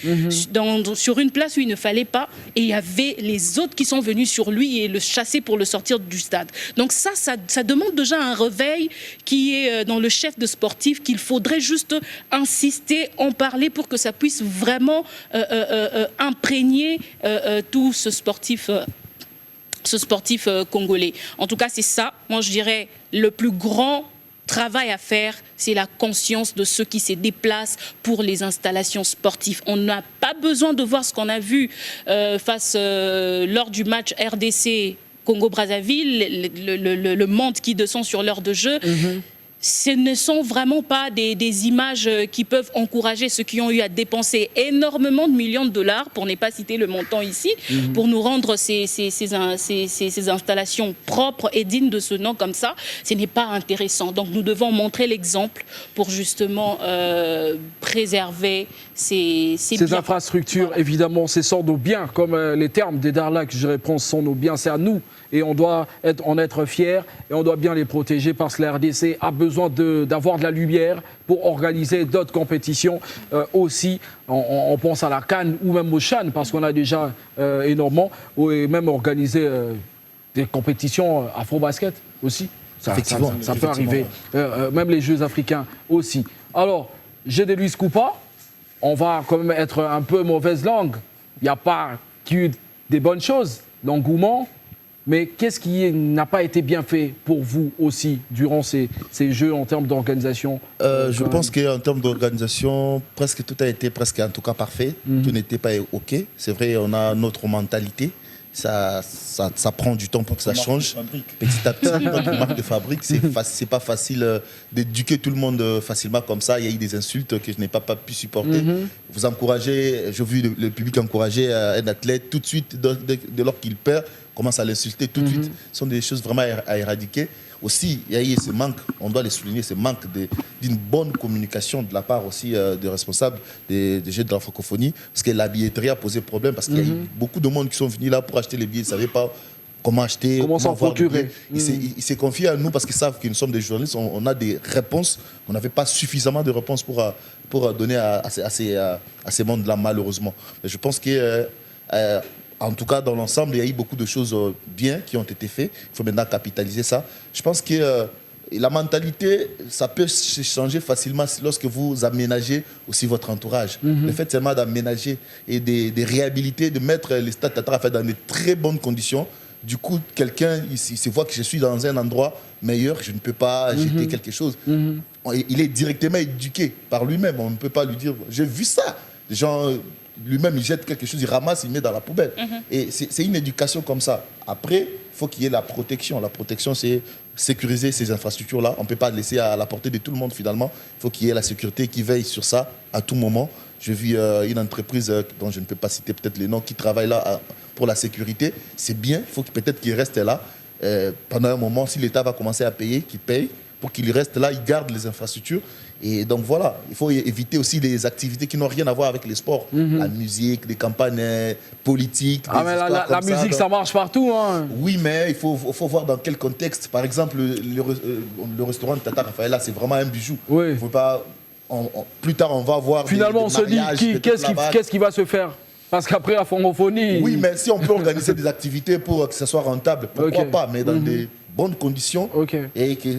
sur une place où il ne fallait pas, et il y avait les autres qui sont venus sur lui et le chasser pour le sortir du stade. Donc ça demande déjà un réveil qui est dans le chef de sportif, qu'il faudrait juste insister, en parler pour que ça puisse vraiment imprégner tout ce sportif congolais. En tout cas, c'est ça, moi je dirais, le plus grand travail à faire, c'est la conscience de ceux qui se déplacent pour les installations sportives. On n'a pas besoin de voir ce qu'on a vu lors du match RDC Congo-Brazzaville, le monde qui descend sur l'heure de jeu. Ce ne sont vraiment pas des images qui peuvent encourager ceux qui ont eu à dépenser énormément de millions de dollars, pour ne pas citer le montant ici, pour nous rendre ces installations propres et dignes de ce nom comme ça. Ce n'est pas intéressant. Donc nous devons montrer l'exemple pour justement préserver ces infrastructures. Voilà. Évidemment, ce sont nos biens, comme les termes des Darla que je réponds, sont nos biens, c'est à nous. Et on doit en être fiers et on doit bien les protéger parce que la RDC a besoin d'avoir de la lumière pour organiser d'autres compétitions aussi. On pense à la CAN ou même au CHAN parce qu'on a déjà énormément, et même organiser des compétitions afro-basket aussi. Ça peut arriver. Même les Jeux africains aussi. Alors, j'ai des Luis Coupa. On va quand même être un peu mauvaise langue. Il n'y a pas eu des bonnes choses, l'engouement. Mais qu'est-ce qui n'a pas été bien fait pour vous aussi durant ces Jeux en termes d'organisation? Je pense qu'en termes d'organisation, presque tout a été en tout cas parfait. Tout n'était pas OK. C'est vrai, on a notre mentalité. Ça prend du temps pour que ça change. Petit à petit, notre marque de fabrique, c'est pas facile d'éduquer tout le monde facilement comme ça. Il y a eu des insultes que je n'ai pas pu supporter. Vous encouragez, j'ai vu le public encourager un athlète tout de suite, dès lors qu'il perd, commence à l'insulter tout de suite. Ce sont des choses vraiment à éradiquer. Aussi, il y a eu ce manque, on doit les souligner, ce manque d'une bonne communication de la part aussi des responsables des Jeux de la francophonie, parce que la billetterie a posé problème, parce qu'il y a eu beaucoup de monde qui sont venus là pour acheter les billets, ils ne savaient pas comment acheter, comment s'en procurer. Il s'est confié à nous parce qu'ils savent que nous sommes des journalistes, on a des réponses, on n'avait pas suffisamment de réponses pour donner à ces mondes-là, malheureusement. Mais je pense que... en tout cas, dans l'ensemble, il y a eu beaucoup de choses bien qui ont été faites. Il faut maintenant capitaliser ça. Je pense que la mentalité, ça peut changer facilement lorsque vous aménagez aussi votre entourage. Le fait seulement d'aménager et de réhabiliter, de mettre les stades Tata dans de très bonnes conditions. Du coup, quelqu'un ici se voit que je suis dans un endroit meilleur, je ne peux pas jeter quelque chose. Il est directement éduqué par lui-même. On ne peut pas lui dire, j'ai vu ça. Les gens... Lui-même, il jette quelque chose, il ramasse, il met dans la poubelle. Et c'est une éducation comme ça. Après, il faut qu'il y ait la protection. La protection, c'est sécuriser ces infrastructures-là. On ne peut pas laisser à la portée de tout le monde, finalement. Il faut qu'il y ait la sécurité qui veille sur ça à tout moment. J'ai vu une entreprise dont je ne peux pas citer peut-être les noms, qui travaille là pour la sécurité. C'est bien, il faut peut-être qu'il reste là. Pendant un moment, si l'État va commencer à payer, qu'il paye. Pour qu'il reste là, il garde les infrastructures. Et donc voilà, il faut éviter aussi les activités qui n'ont rien à voir avec les sports. La musique, les campagnes politiques. Mais la musique, ça marche partout. Hein. Oui, mais il faut voir dans quel contexte. Par exemple, le restaurant de Tata Rafaela, c'est vraiment un bijou. Oui. Il faut pas, plus tard, on va voir. Finalement, on se dit, qu'est-ce qui va se faire Parce qu'après la francophonie... Oui, mais si on peut organiser des activités pour que ça soit rentable, pourquoi pas, mais dans des bonnes conditions et que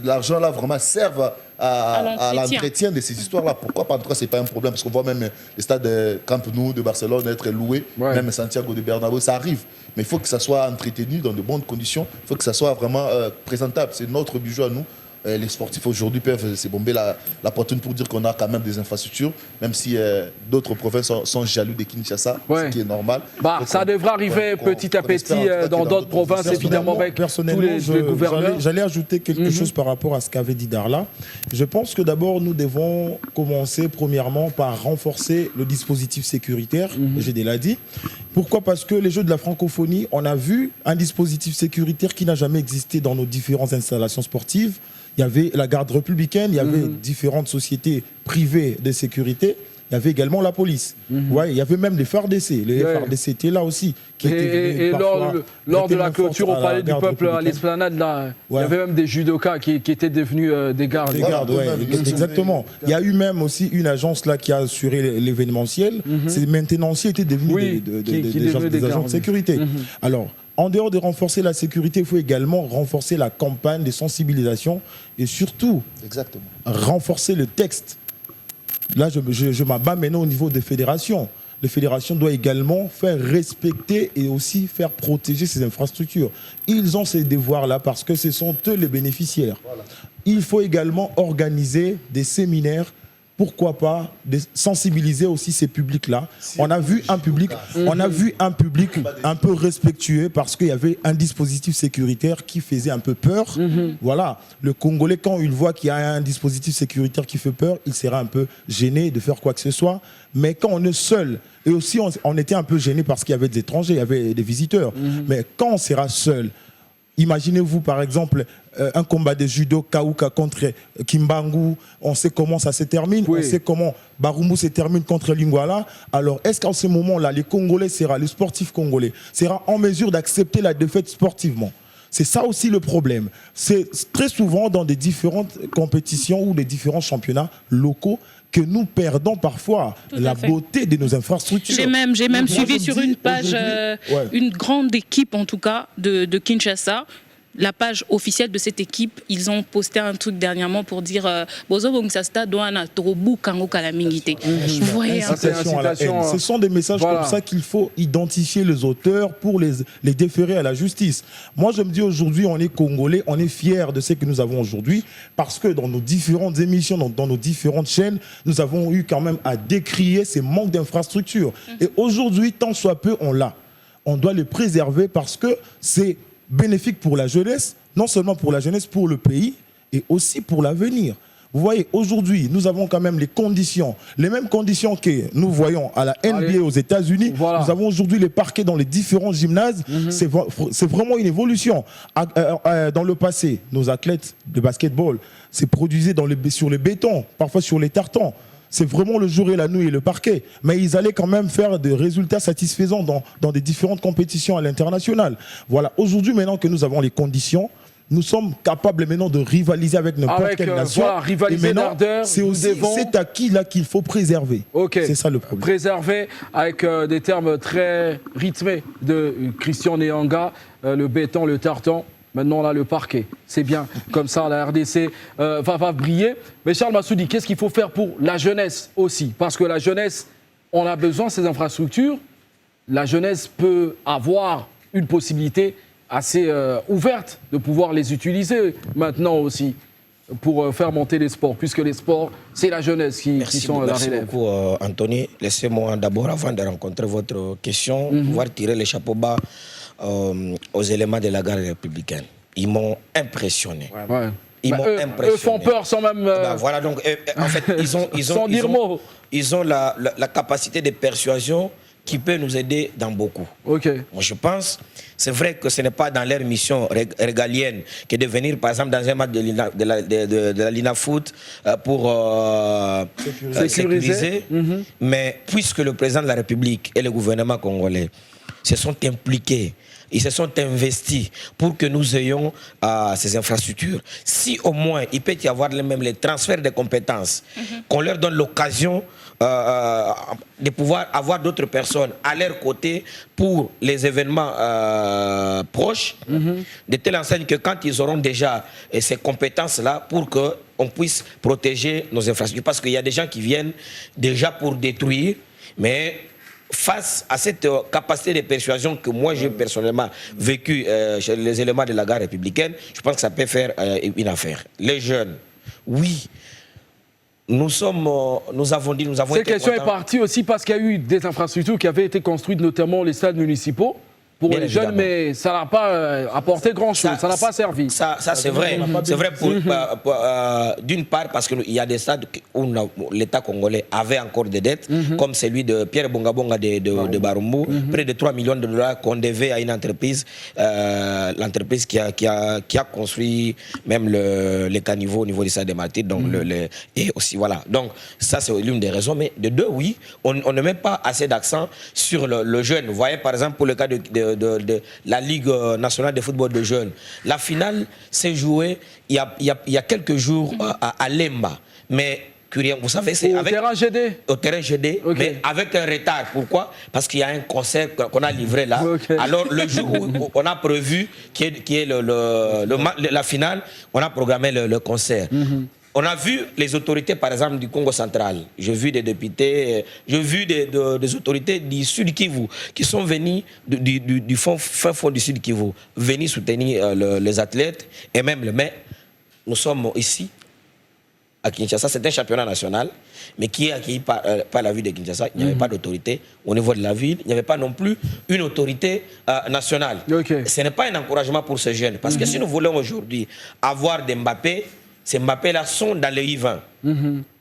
l'argent là vraiment serve à l'entretien de ces histoires-là. Pourquoi pas? En tout cas, ce n'est pas un problème, parce qu'on voit même les stades de Camp Nou de Barcelone être loués, même Santiago de Bernabéu, ça arrive. Mais il faut que ça soit entretenu dans de bonnes conditions, il faut que ça soit vraiment présentable. C'est notre bijou à nous. Les sportifs aujourd'hui peuvent se bomber la poitrine pour dire qu'on a quand même des infrastructures, même si d'autres provinces sont jaloux de Kinshasa, ce qui est normal. Ça devrait arriver petit à petit dans d'autres provinces, évidemment, avec tous les gouverneurs. J'allais ajouter quelque chose par rapport à ce qu'avait dit Darla. Je pense que d'abord, nous devons commencer premièrement par renforcer le dispositif sécuritaire, j'ai déjà dit. Pourquoi? Parce que les Jeux de la francophonie, on a vu un dispositif sécuritaire qui n'a jamais existé dans nos différentes installations sportives. Il y avait la garde républicaine, il y avait différentes sociétés privées de sécurité, il y avait également la police. Ouais, il y avait même les FARDC. Les FARDC étaient là aussi. Et lors de la clôture au Palais du Peuple, à l'esplanade, là, il y avait même des judokas qui étaient devenus des gardes. Des gardes, exactement. Il y a eu même aussi une agence là qui a assuré l'événementiel. Ces maintenanciers étaient devenus des agents de sécurité. Alors, en dehors de renforcer la sécurité, il faut également renforcer la campagne de sensibilisation et surtout renforcer le texte. Là, je m'abats maintenant au niveau des fédérations. Les fédérations doivent également faire respecter et aussi faire protéger ces infrastructures. Ils ont ces devoirs-là parce que ce sont eux les bénéficiaires. Il faut également organiser des séminaires. Pourquoi pas de sensibiliser aussi ces publics-là. On a vu un public un peu respectueux parce qu'il y avait un dispositif sécuritaire qui faisait un peu peur. Voilà, le Congolais, quand il voit qu'il y a un dispositif sécuritaire qui fait peur, il sera un peu gêné de faire quoi que ce soit. Mais quand on est seul, et aussi on était un peu gêné parce qu'il y avait des étrangers, il y avait des visiteurs. Mais quand on sera seul, imaginez-vous par exemple un combat de judo Kauka contre Kimbangu, on sait comment ça se termine, on sait comment Barumbu se termine contre Lingwala. Alors est-ce qu'en ce moment-là, les sportifs congolais sera en mesure d'accepter la défaite sportivement? C'est ça aussi le problème. C'est très souvent dans des différentes compétitions ou des différents championnats locaux que nous perdons parfois la beauté de nos infrastructures. J'ai même suivi sur une page, une grande équipe en tout cas de Kinshasa, la page officielle de cette équipe, ils ont posté un truc dernièrement pour dire Bozo Bongsasta doit Torobu Kango Kalamingite. Vous voyez, ce sont des messages comme ça qu'il faut identifier les auteurs pour les déférer à la justice. Moi, je me dis aujourd'hui, on est Congolais, on est fiers de ce que nous avons aujourd'hui parce que dans nos différentes émissions, dans nos différentes chaînes, nous avons eu quand même à décrier ces manques d'infrastructures. Et aujourd'hui, tant soit peu, on l'a. On doit les préserver parce que c'est bénéfique pour la jeunesse, non seulement pour la jeunesse, pour le pays et aussi pour l'avenir. Vous voyez, aujourd'hui, nous avons quand même les conditions, les mêmes conditions que nous voyons à la NBA aux États-Unis. Nous avons aujourd'hui les parquets dans les différents gymnases. C'est vraiment une évolution. Dans le passé, nos athlètes de basketball se produisaient sur le béton, parfois sur les tartans. C'est vraiment le jour et la nuit et le parquet. Mais ils allaient quand même faire des résultats satisfaisants dans des différentes compétitions à l'international. Voilà, aujourd'hui, maintenant que nous avons les conditions, nous sommes capables maintenant de rivaliser avec n'importe quelle nation. Rivaliser d'ardeur. C'est aussi cet acquis-là qu'il faut préserver. C'est ça le problème. Préserver avec des termes très rythmés de Christian Nyanga, le béton, le tartan. Maintenant, là, le parquet, c'est bien. Comme ça, la RDC va briller. Mais Charles Massoudi, qu'est-ce qu'il faut faire pour la jeunesse aussi? Parce que la jeunesse, on a besoin de ces infrastructures. La jeunesse peut avoir une possibilité assez ouverte de pouvoir les utiliser maintenant aussi pour faire monter les sports, puisque les sports, c'est la jeunesse qui sont à la relève. Merci beaucoup, Anthony. Laissez-moi d'abord, avant de rencontrer votre question, pouvoir tirer les chapeaux bas aux éléments de la garde républicaine. Ils m'ont impressionné. Ils m'ont impressionné. Eux font peur sans même... voilà, donc en fait, ils ont la capacité de persuasion qui peut nous aider dans beaucoup. Moi, je pense, c'est vrai que ce n'est pas dans leur mission régalienne que de venir, par exemple, dans un match de la Lina Foot pour sécuriser. Mais puisque le président de la République et le gouvernement congolais se sont impliqués, ils se sont investis pour que nous ayons ces infrastructures. Si au moins il peut y avoir même les transferts de compétences, qu'on leur donne l'occasion de pouvoir avoir d'autres personnes à leur côté pour les événements proches, de telle enseigne que quand ils auront déjà ces compétences-là, pour qu'on puisse protéger nos infrastructures. Parce qu'il y a des gens qui viennent déjà pour détruire, mais face à cette capacité de persuasion que moi j'ai personnellement vécu chez les éléments de la garde républicaine, je pense que ça peut faire une affaire. Les jeunes, oui. Nous avons dit, nous avons été Cette question contents. est partie aussi parce qu'il y a eu des infrastructures qui avaient été construites, notamment les stades municipaux, pour Bien les jeunes, évidemment. mais ça n'a pas apporté grand-chose, ça n'a pas servi. Ça c'est vrai. C'est vrai d'une part parce qu'il y a des stades où l'État congolais avait encore des dettes, comme celui de Pierre Bongabonga de Barumbu, près de 3 millions de dollars qu'on devait à une entreprise, l'entreprise qui a construit même les caniveaux au niveau du stade des Martyrs. Donc et aussi voilà. Donc ça c'est l'une des raisons. Mais de deux, oui, on ne met pas assez d'accent sur le jeune. Vous voyez par exemple pour le cas de la Ligue nationale de football de jeunes. La finale s'est jouée il y a quelques jours à Lemba. Mais vous savez, c'est au terrain GD. Au terrain GD, mais avec un retard. Pourquoi? Parce qu'il y a un concert qu'on a livré là. Alors le jour où on a prévu qui est la finale, on a programmé le concert. On a vu les autorités, par exemple, du Congo central. J'ai vu des députés, j'ai vu des autorités du Sud Kivu qui sont venus du fin fond du Sud Kivu, venus soutenir les athlètes et même mais nous sommes ici à Kinshasa. C'est un championnat national, mais qui est accueilli par la ville de Kinshasa. Il n'y avait pas d'autorité au niveau de la ville. Il n'y avait pas non plus une autorité nationale. Ce n'est pas un encouragement pour ces jeunes. Parce que si nous voulons aujourd'hui avoir des Mbappé, ces Mbappé-là sont dans les U20.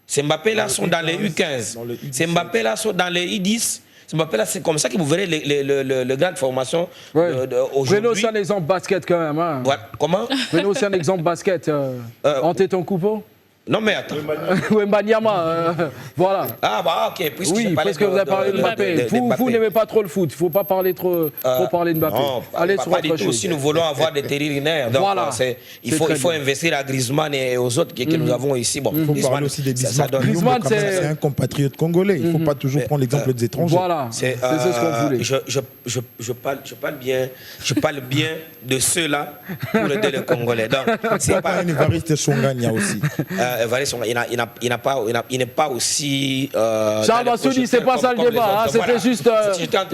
Ces Mbappé-là sont dans les U15. Ces Mbappé-là sont dans les U10. Ces Mbappé-là, c'est comme ça que vous verrez les grandes formations aujourd'hui. Prenez aussi un exemple basket quand même. Hein. Comment? Prenez aussi un exemple basket. Antetokounmpo. Non mais attends. Wembanyama, voilà. Ah bah ok, oui, parce que vous avez parlé de Mbappé. Vous n'aimez pas trop le foot, il ne faut pas parler trop parler de Mbappé. Non, allez sur pas du autre tout. chose. Si nous voulons avoir des terribles, donc voilà. il faut investir à Griezmann et aux autres que nous avons ici. Bon, il faut parler aussi des Griezmann. C'est un compatriote congolais. Il ne faut pas toujours prendre l'exemple des étrangers. Voilà, c'est ce qu'on voulait. Je parle bien de ceux-là pour aider les Congolais. Donc, c'est pas un Évariste Chongania aussi. Il n'est pas aussi... Charles Massoudi, c'est pas ça le débat. C'était juste...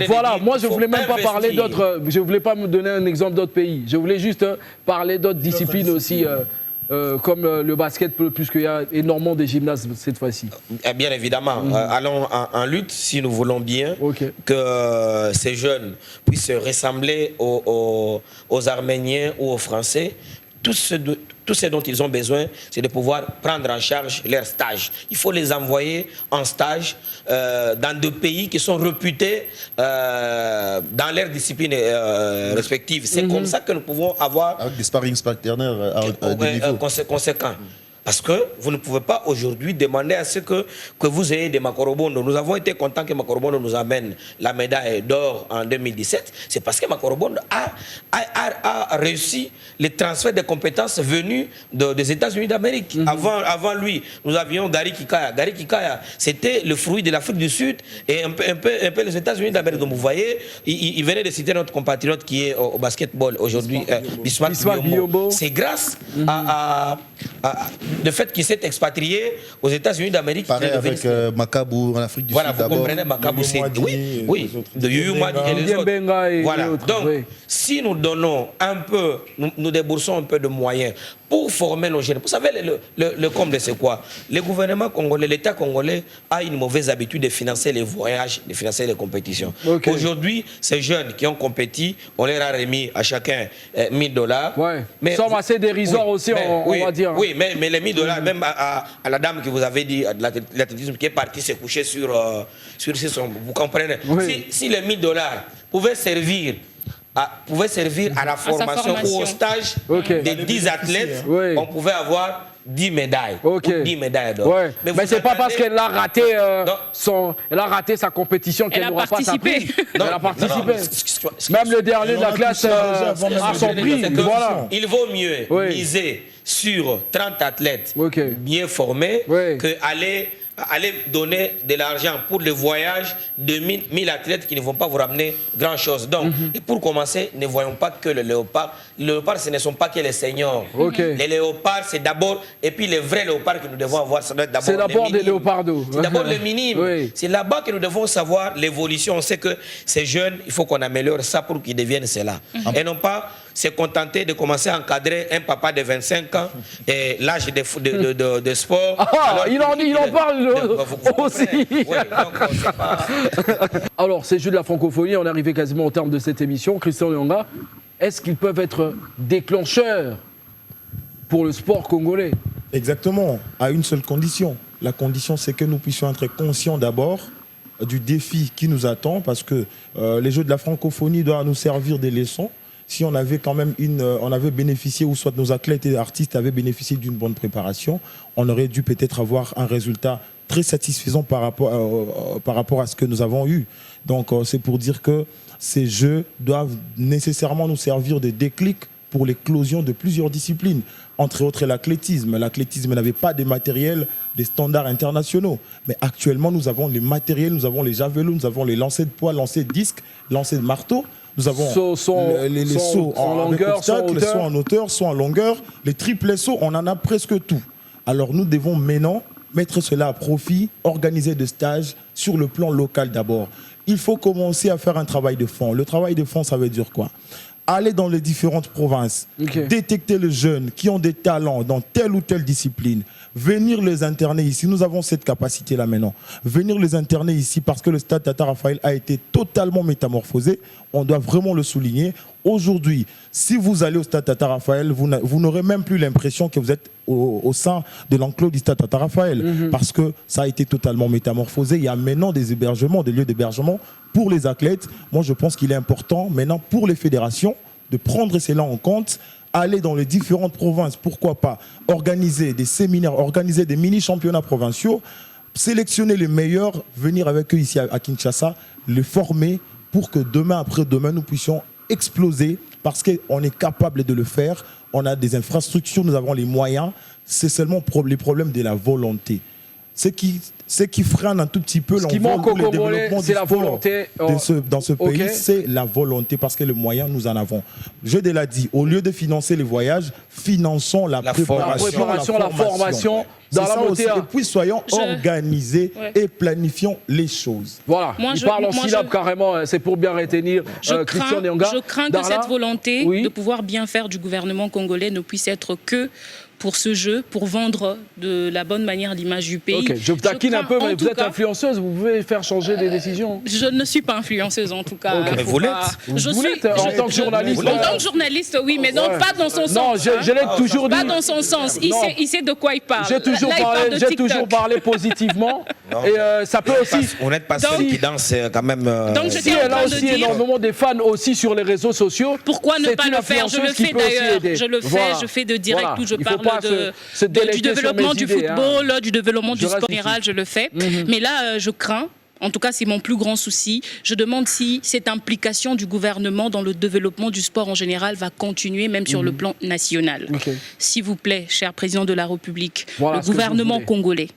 Voilà, moi je voulais même pas parler d'autres... Je voulais pas me donner un exemple d'autres pays. Je voulais juste parler d'autres disciplines aussi, comme le basket, puisqu'il y a énormément de gymnases cette fois-ci. Bien évidemment. Allons en lutte si nous voulons bien que ces jeunes puissent ressembler aux Arméniens ou aux Français. Tout ce dont ils ont besoin, c'est de pouvoir prendre en charge leur stage. Il faut les envoyer en stage dans des pays qui sont réputés dans leurs disciplines respectives. C'est comme ça que nous pouvons avoir... Avec des sparring partenaires à des niveaux conséquents. Parce que vous ne pouvez pas aujourd'hui demander à ce que vous ayez des Makorobondo. Nous avons été contents que Makorobondo nous amène la médaille d'or en 2017. C'est parce que Makorobondo a réussi les transferts de compétences venus des États-Unis d'Amérique. Avant lui, nous avions Gary Kikaya. Gary Kikaya, c'était le fruit de l'Afrique du Sud et un peu les États-Unis d'Amérique. Donc vous voyez, il venait de citer notre compatriote qui est au basketball aujourd'hui, Bismarck Biyombo. C'est grâce le fait qu'il s'est expatrié aux États-Unis d'Amérique. Pareil avec Macabou en Afrique du Sud. Voilà, vous comprenez, Macabou, c'est... Oui, de Yuyu Mwadi et les autres. Voilà, donc, si nous donnons un peu, nous déboursons un peu de moyens pour former nos jeunes. Vous savez, le comble, c'est quoi? Le gouvernement congolais, l'État congolais a une mauvaise habitude de financer les voyages, de financer les compétitions. Aujourd'hui, ces jeunes qui ont compéti, on leur a remis à chacun $1000. Ouais. Mais somme assez dérisoire aussi, on va dire. Oui, mais les $1000, même à la dame que vous avez dit, de l'athlétisme, qui est partie se coucher sur son... Vous comprenez? Si les $1000 pouvaient servir à la formation ou au stage des 10 athlètes, on pouvait avoir 10 médailles. 10 médailles d'or. Mais c'est pas parce qu'elle a raté elle a raté sa compétition qu'elle n'aura pas sa prix. Elle a participé. Même le dernier de la classe a son prix. Voilà. Il vaut mieux miser sur 30 athlètes bien formés qu'aller allez donner de l'argent pour le voyage de 1000 athlètes qui ne vont pas vous ramener grand-chose. Donc, et pour commencer, ne voyons pas que le léopard. Le léopard, ce ne sont pas que les seniors. Les léopards, c'est d'abord, et puis les vrais léopards que nous devons avoir, ça doit être d'abord c'est d'abord des léopardos. C'est d'abord le minime. C'est là-bas que nous devons savoir l'évolution. On sait que ces jeunes, il faut qu'on améliore ça pour qu'ils deviennent cela. Et non pas se contenter de commencer à encadrer un papa de 25 ans et l'âge de sport. Il en parle aussi. Alors, ces Jeux de la francophonie, on est arrivé quasiment au terme de cette émission. Christian Nyonga, est-ce qu'ils peuvent être déclencheurs pour le sport congolais? Exactement, à une seule condition. La condition, c'est que nous puissions être conscients d'abord du défi qui nous attend, parce que les Jeux de la francophonie doivent nous servir des leçons. Si on avait quand même on avait bénéficié, ou soit nos athlètes et artistes avaient bénéficié d'une bonne préparation, on aurait dû peut-être avoir un résultat très satisfaisant par rapport à ce que nous avons eu. Donc c'est pour dire que ces Jeux doivent nécessairement nous servir de déclic pour l'éclosion de plusieurs disciplines, entre autres l'athlétisme. L'athlétisme n'avait pas des matériels, des standards internationaux. Mais actuellement, nous avons les matériels, nous avons les javelots, nous avons les lancers de poids, lancers de disques, lancers de marteau. Nous avons les sauts en longueur, soit en hauteur, soit en longueur. Les triplets sauts, on en a presque tout. Alors nous devons maintenant mettre cela à profit, organiser des stages sur le plan local d'abord. Il faut commencer à faire un travail de fond. Le travail de fond, ça veut dire quoi? Aller dans les différentes provinces, détecter les jeunes qui ont des talents dans telle ou telle discipline, venir les interner ici. Nous avons cette capacité-là maintenant. Venir les interner ici parce que le stade Tata Raphaël a été totalement métamorphosé. On doit vraiment le souligner. Aujourd'hui, si vous allez au stade Tata Raphaël, vous n'aurez même plus l'impression que vous êtes au sein de l'enclos du stade Tata Raphaël, parce que ça a été totalement métamorphosé. Il y a maintenant des hébergements, des lieux d'hébergement pour les athlètes. Moi, je pense qu'il est important maintenant pour les fédérations de prendre cela en compte, aller dans les différentes provinces, pourquoi pas organiser des séminaires, organiser des mini-championnats provinciaux, sélectionner les meilleurs, venir avec eux ici à Kinshasa, les former pour que demain, après-demain, nous puissions exploser, parce qu'on est capable de le faire. On a des infrastructures, nous avons les moyens. C'est seulement les problèmes de la volonté. Ce qui freine un tout petit peu l'envol, le développement du sport dans ce pays, c'est la volonté, parce que les moyens, nous en avons. Je l'ai dit, au lieu de financer les voyages, finançons la préparation, la formation. Dans la montée, et puis soyons organisés et planifions les choses. Voilà, il parle en syllabes carrément, c'est pour bien retenir Christian Nyonga. Je crains que cette volonté de pouvoir bien faire du gouvernement congolais ne puisse être que pour ce jeu, pour vendre de la bonne manière l'image du pays. Je vous taquine un peu, mais vous êtes influenceuse, vous pouvez faire changer des décisions. Je ne suis pas influenceuse en tout cas. Mais vous l'êtes. En tant que journaliste. En tant que journaliste, oui, mais non, pas dans son sens. Non, je l'ai toujours dit. Pas dans son sens. Il sait de quoi il parle. J'ai toujours parlé positivement. Et ça peut aussi... Vous n'êtes pas seul qui danse quand même... Donc si elle a aussi énormément des fans aussi sur les réseaux sociaux. Pourquoi ne pas le faire? Je le fais d'ailleurs. Je le fais, je fais de direct où je parle du développement du football, du développement du sport général, je le fais. Mais là, je crains, en tout cas c'est mon plus grand souci, je demande si cette implication du gouvernement dans le développement du sport en général va continuer, même sur le plan national. S'il vous plaît, cher président de la République, le gouvernement congolais,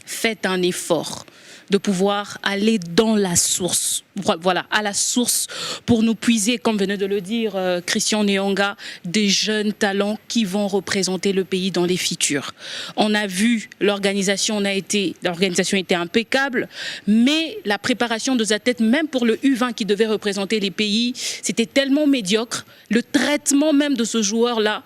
faites un effort de pouvoir aller dans la source, voilà, à la source, pour nous puiser, comme venait de le dire Christian Nyonga, des jeunes talents qui vont représenter le pays dans les futurs. On a vu, l'organisation était impeccable, mais la préparation de athlètes, même pour le U20 qui devait représenter les pays, c'était tellement médiocre. Le traitement même de ce joueur-là,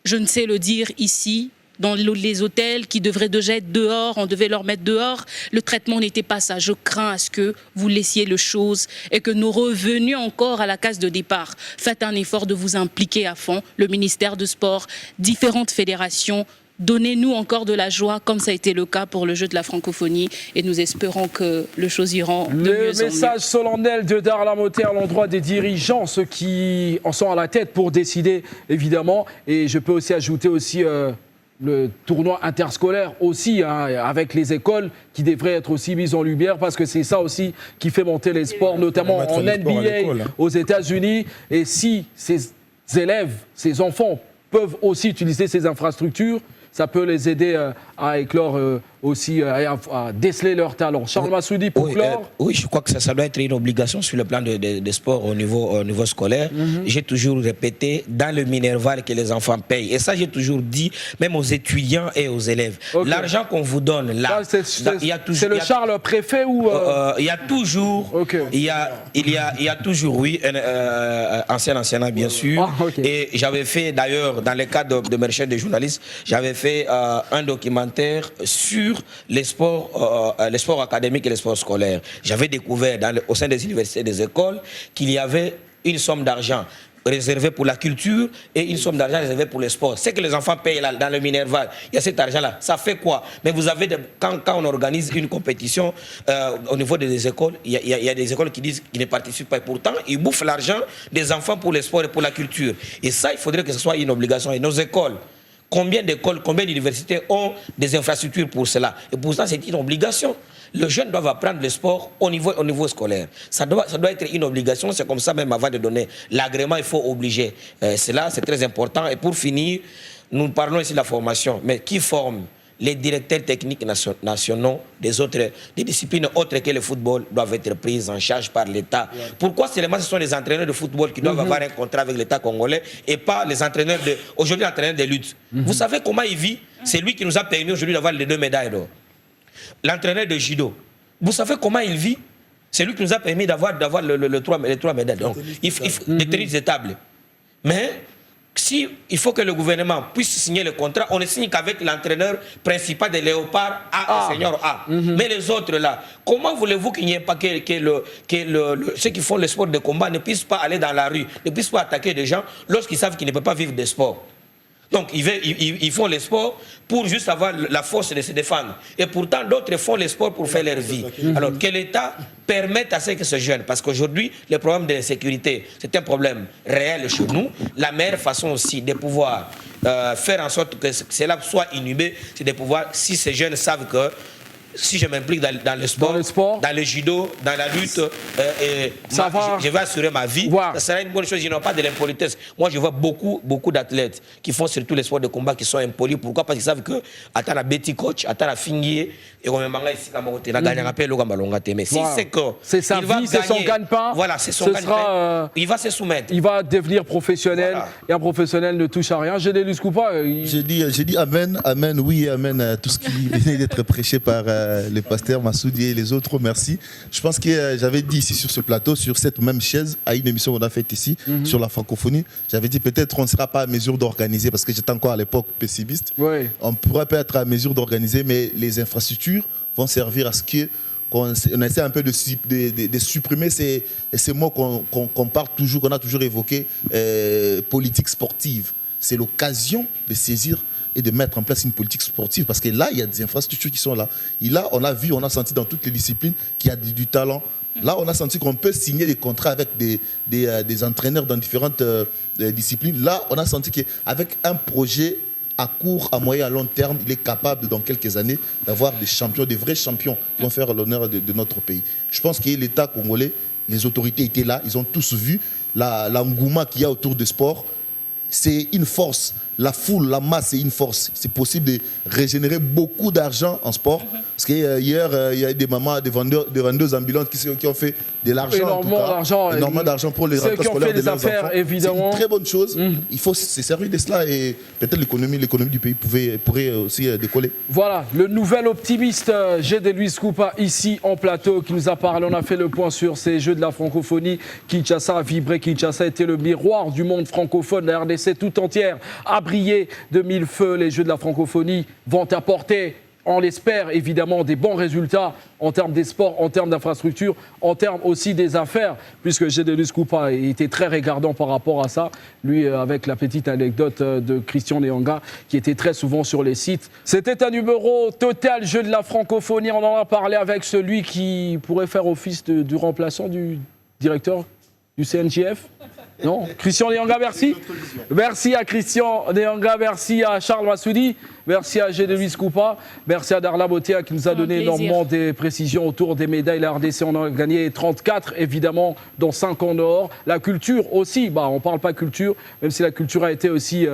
je ne sais le dire ici, dans les hôtels qui devraient déjà être dehors, on devait leur mettre dehors. Le traitement n'était pas ça. Je crains à ce que vous laissiez les choses et que nous revenions encore à la case de départ. Faites un effort de vous impliquer à fond. Le ministère du Sport, différentes fédérations, donnez-nous encore de la joie, comme ça a été le cas pour le jeu de la francophonie, et nous espérons que les choses iront de mieux en mieux. Le message solennel de Darla Moté à l'endroit des dirigeants, ceux qui en sont à la tête pour décider, évidemment. Et je peux aussi ajouter aussi... le tournoi interscolaire aussi, hein, avec les écoles qui devraient être aussi mises en lumière, parce que c'est ça aussi qui fait monter les sports, notamment en NBA aux États-Unis. Et si ces élèves, ces enfants peuvent aussi utiliser ces infrastructures, ça peut les aider à éclore aussi à déceler leur talent. Charles Massoudi, pour clore. Oui, je crois que ça doit être une obligation sur le plan de sport au niveau scolaire. J'ai toujours répété dans le Minerval que les enfants payent. Et ça, j'ai toujours dit, même aux étudiants et aux élèves. L'argent qu'on vous donne là, c'est le Charles préfet ou il y a toujours, il y a toujours, oui, ancien enseignant bien sûr. Et j'avais fait d'ailleurs dans le cadre de mes recherches de journalistes, j'avais fait un documentaire sur les sports académiques et les sports scolaires. J'avais découvert au sein des universités et des écoles qu'il y avait une somme d'argent réservé pour la culture et une somme d'argent réservée pour le sport. C'est que les enfants payent là, dans le Minerval. Il y a cet argent-là. Ça fait quoi? Mais vous avez, quand on organise une compétition au niveau des écoles, il y a des écoles qui disent qu'ils ne participent pas. Et pourtant, ils bouffent l'argent des enfants pour le sport et pour la culture. Et ça, il faudrait que ce soit une obligation. Et nos écoles, combien d'écoles, combien d'universités ont des infrastructures pour cela? Et pourtant, c'est une obligation. Les jeunes doivent apprendre le sport au niveau scolaire. Ça doit être une obligation. C'est comme ça, même avant de donner l'agrément, il faut obliger. Cela, c'est très important. Et pour finir, nous parlons ici de la formation. Mais qui forme? Les directeurs techniques nationaux des disciplines autres que le football doivent être prises en charge par l'État. Pourquoi seulement ce sont les entraîneurs de football qui doivent avoir un contrat avec l'État congolais et pas les entraîneurs aujourd'hui entraîneurs de lutte? Vous savez comment il vit? C'est lui qui nous a permis aujourd'hui d'avoir les 2 médailles d'or. L'entraîneur de judo, vous savez comment il vit? C'est lui qui nous a permis d'avoir les 3 médailles. Donc, il faut des tennis de table. Mais il faut que le gouvernement puisse signer le contrat, on ne signe qu'avec l'entraîneur principal des Léopards A et Senior A. Mais les autres là, comment voulez-vous qu'il n'y ait pas que ceux qui font le sport de combat ne puissent pas aller dans la rue, ne puissent pas attaquer des gens lorsqu'ils savent qu'ils ne peuvent pas vivre de sport? Donc, ils font les sports pour juste avoir la force de se défendre. Et pourtant, d'autres font les sports pour faire leur vie. Alors, que l'État permette à ce que ce jeune, parce qu'aujourd'hui, le problème de la sécurité, c'est un problème réel chez nous. La meilleure façon aussi de pouvoir faire en sorte que cela soit inhibé, c'est de pouvoir, si ces jeunes savent que si je m'implique dans le sport, dans le judo, dans la lutte, je vais assurer ma vie, ça sera une bonne chose. Je n'ai pas de l'impolitesse. Moi, je vois beaucoup d'athlètes qui font surtout les sports de combat qui sont impolis. Pourquoi? Parce qu'ils savent que attends la Betty coach, attends la fingier, et on me manga ici comme on a gagné un appel au Gambalonga. Mais si c'est que c'est sa vie, c'est son gagne-pain. Voilà, c'est son gagne-pain. Il va se soumettre. Il va devenir professionnel. Voilà. Et un professionnel ne touche à rien. Gédélius Koupa. J'ai dit amen, amen, oui, amen à tout ce qui venait d'être prêché par le pasteur Massoudi et les autres, merci. Je pense que j'avais dit ici sur ce plateau, sur cette même chaise, à une émission qu'on a faite ici, sur la francophonie, j'avais dit peut-être on ne sera pas à mesure d'organiser, parce que j'étais encore à l'époque pessimiste. Oui. On pourrait pas être à mesure d'organiser, mais les infrastructures vont servir à ce qu'on essaie un peu de supprimer ces mots qu'on parle toujours, qu'on a toujours évoqué, politique sportive. C'est l'occasion de saisir et de mettre en place une politique sportive, parce que là, il y a des infrastructures qui sont là. Et là, on a vu, on a senti dans toutes les disciplines qu'il y a du talent. Là, on a senti qu'on peut signer des contrats avec des entraîneurs dans différentes disciplines. Là, on a senti qu'avec un projet à court, à moyen, à long terme, il est capable, dans quelques années, d'avoir des champions, des vrais champions qui vont faire l'honneur de notre pays. Je pense que l'État congolais, les autorités étaient là, ils ont tous vu l'engouement qu'il y a autour du sport. C'est une force. La foule, la masse, c'est une force. C'est possible de régénérer beaucoup d'argent en sport. Parce qu'hier, il y a des mamans, des vendeuses ambulantes qui ont fait de l'argent. Énormément d'argent pour les rentrées scolaires de leurs enfants. C'est une très bonne chose. Il faut se servir de cela et peut-être l'économie du pays pourrait aussi décoller. Voilà, le nouvel optimiste Gédélius Koupa ici en plateau qui nous a parlé. On a fait le point sur ces Jeux de la francophonie. Kinshasa a vibré. Kinshasa était le miroir du monde francophone. La RDC tout entière a brillé de mille feux. Les Jeux de la francophonie vont apporter, on l'espère évidemment, des bons résultats en termes des sports, en termes d'infrastructures, en termes aussi des affaires, puisque Gédélius Koupa était très regardant par rapport à ça. Lui, avec la petite anecdote de Christian Neanga, qui était très souvent sur les sites. C'était un numéro total Jeux de la francophonie. On en a parlé avec celui qui pourrait faire office du remplaçant du directeur du CNJF? Non, Christian Nyanga, merci. Merci à Christian Nyanga, merci à Charles Massoudi, merci à Gédéluis Koupa, merci à Darla Botea qui nous a donné énormément des précisions autour des médailles. La RDC en a gagné 34, évidemment, dont 5 en or. La culture aussi, on ne parle pas culture, même si la culture a été aussi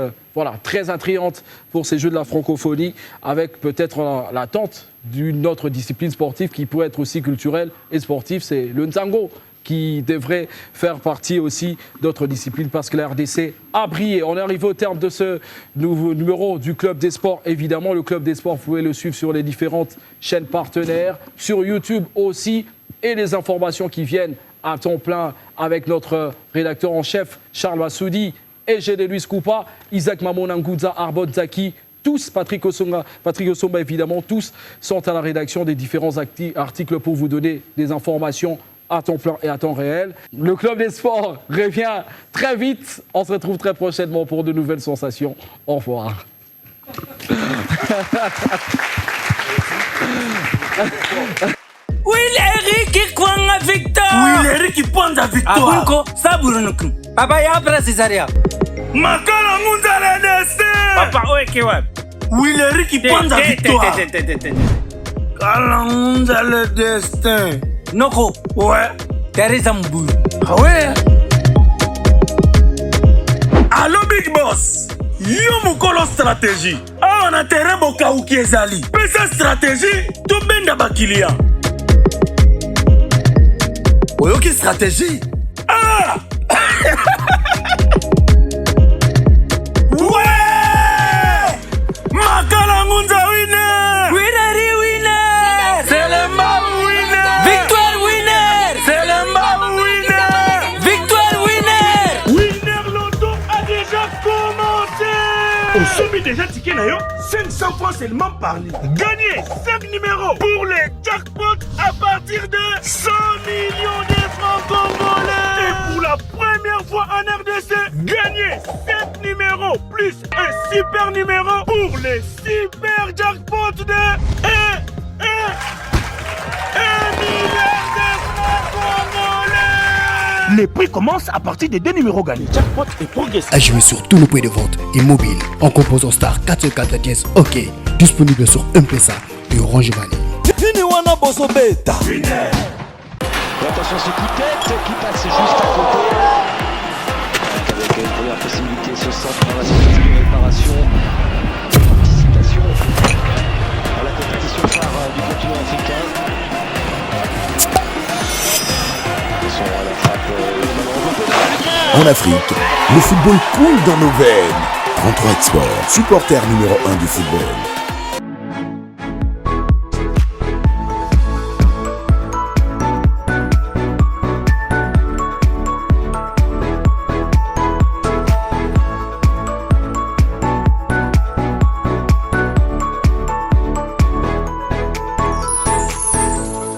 très attrayante pour ces Jeux de la francophonie, avec peut-être l'attente d'une autre discipline sportive qui peut être aussi culturelle et sportive, c'est le Nzango, qui devrait faire partie aussi d'autres disciplines parce que la RDC a brillé. On est arrivé au terme de ce nouveau numéro du Club des Sports. Évidemment, le Club des Sports, vous pouvez le suivre sur les différentes chaînes partenaires, sur YouTube aussi, et les informations qui viennent à temps plein avec notre rédacteur en chef, Charles Massoudi, et Gédéluis Koupa, Isaac Mamonangouza, Arbon Zaki, tous, Patrick Osomba évidemment, tous sont à la rédaction des différents articles pour vous donner des informations à temps plein et à temps réel. Le Club des Sports revient très vite. On se retrouve très prochainement pour de nouvelles sensations. Au revoir. Will Eric Kwanga victoire. Will Eric Kwanga victoire. Abunko saburunukum. Papa ya pra Cesaria. Makala Ngunza le destin. Papa oeke wa. Will Eric Kwanga victoire. Kala Ngunza le destin. Noko. Ouais. Teresa Mbuyu. Ah ouais. Allo Big Boss. Yo mukolo stratégie. Ah on a terrain boka uki ezali. Pesa stratégie to benda bakilia. Oyoki stratégie. Ah. Ouais. Makala Ngunza winner. Winner. C'est le mal winner. Victoire winner. C'est le mal winner. Victoire winner. Winner Loto a déjà commencé. On subit déjà ticket nayo 500 francs seulement par ligne. Gagnez 5 numéros pour les jackpots à partir de 100 millions de francs congolais. Et pour la première fois en RDC, gagnez 7 numéros plus un super numéro pour les super jackpots de 1 milliard de francs congolais. Les prix commencent à partir de 2 numéros gagnés. Jackpot et progressif. À jouer sur tous nos points de vente et mobile en composant star 404 OK. Disponible sur M-Pesa et Orange Money. Attention ce coup de tête qui passe juste à côté. Avec une première possibilité, ce centre dans la situation de réparation. Participation à la compétition phare du continent africain. Ils sont à la frappe. En Afrique, le football coule dans nos veines. 33 Sport, supporter numéro 1 du football.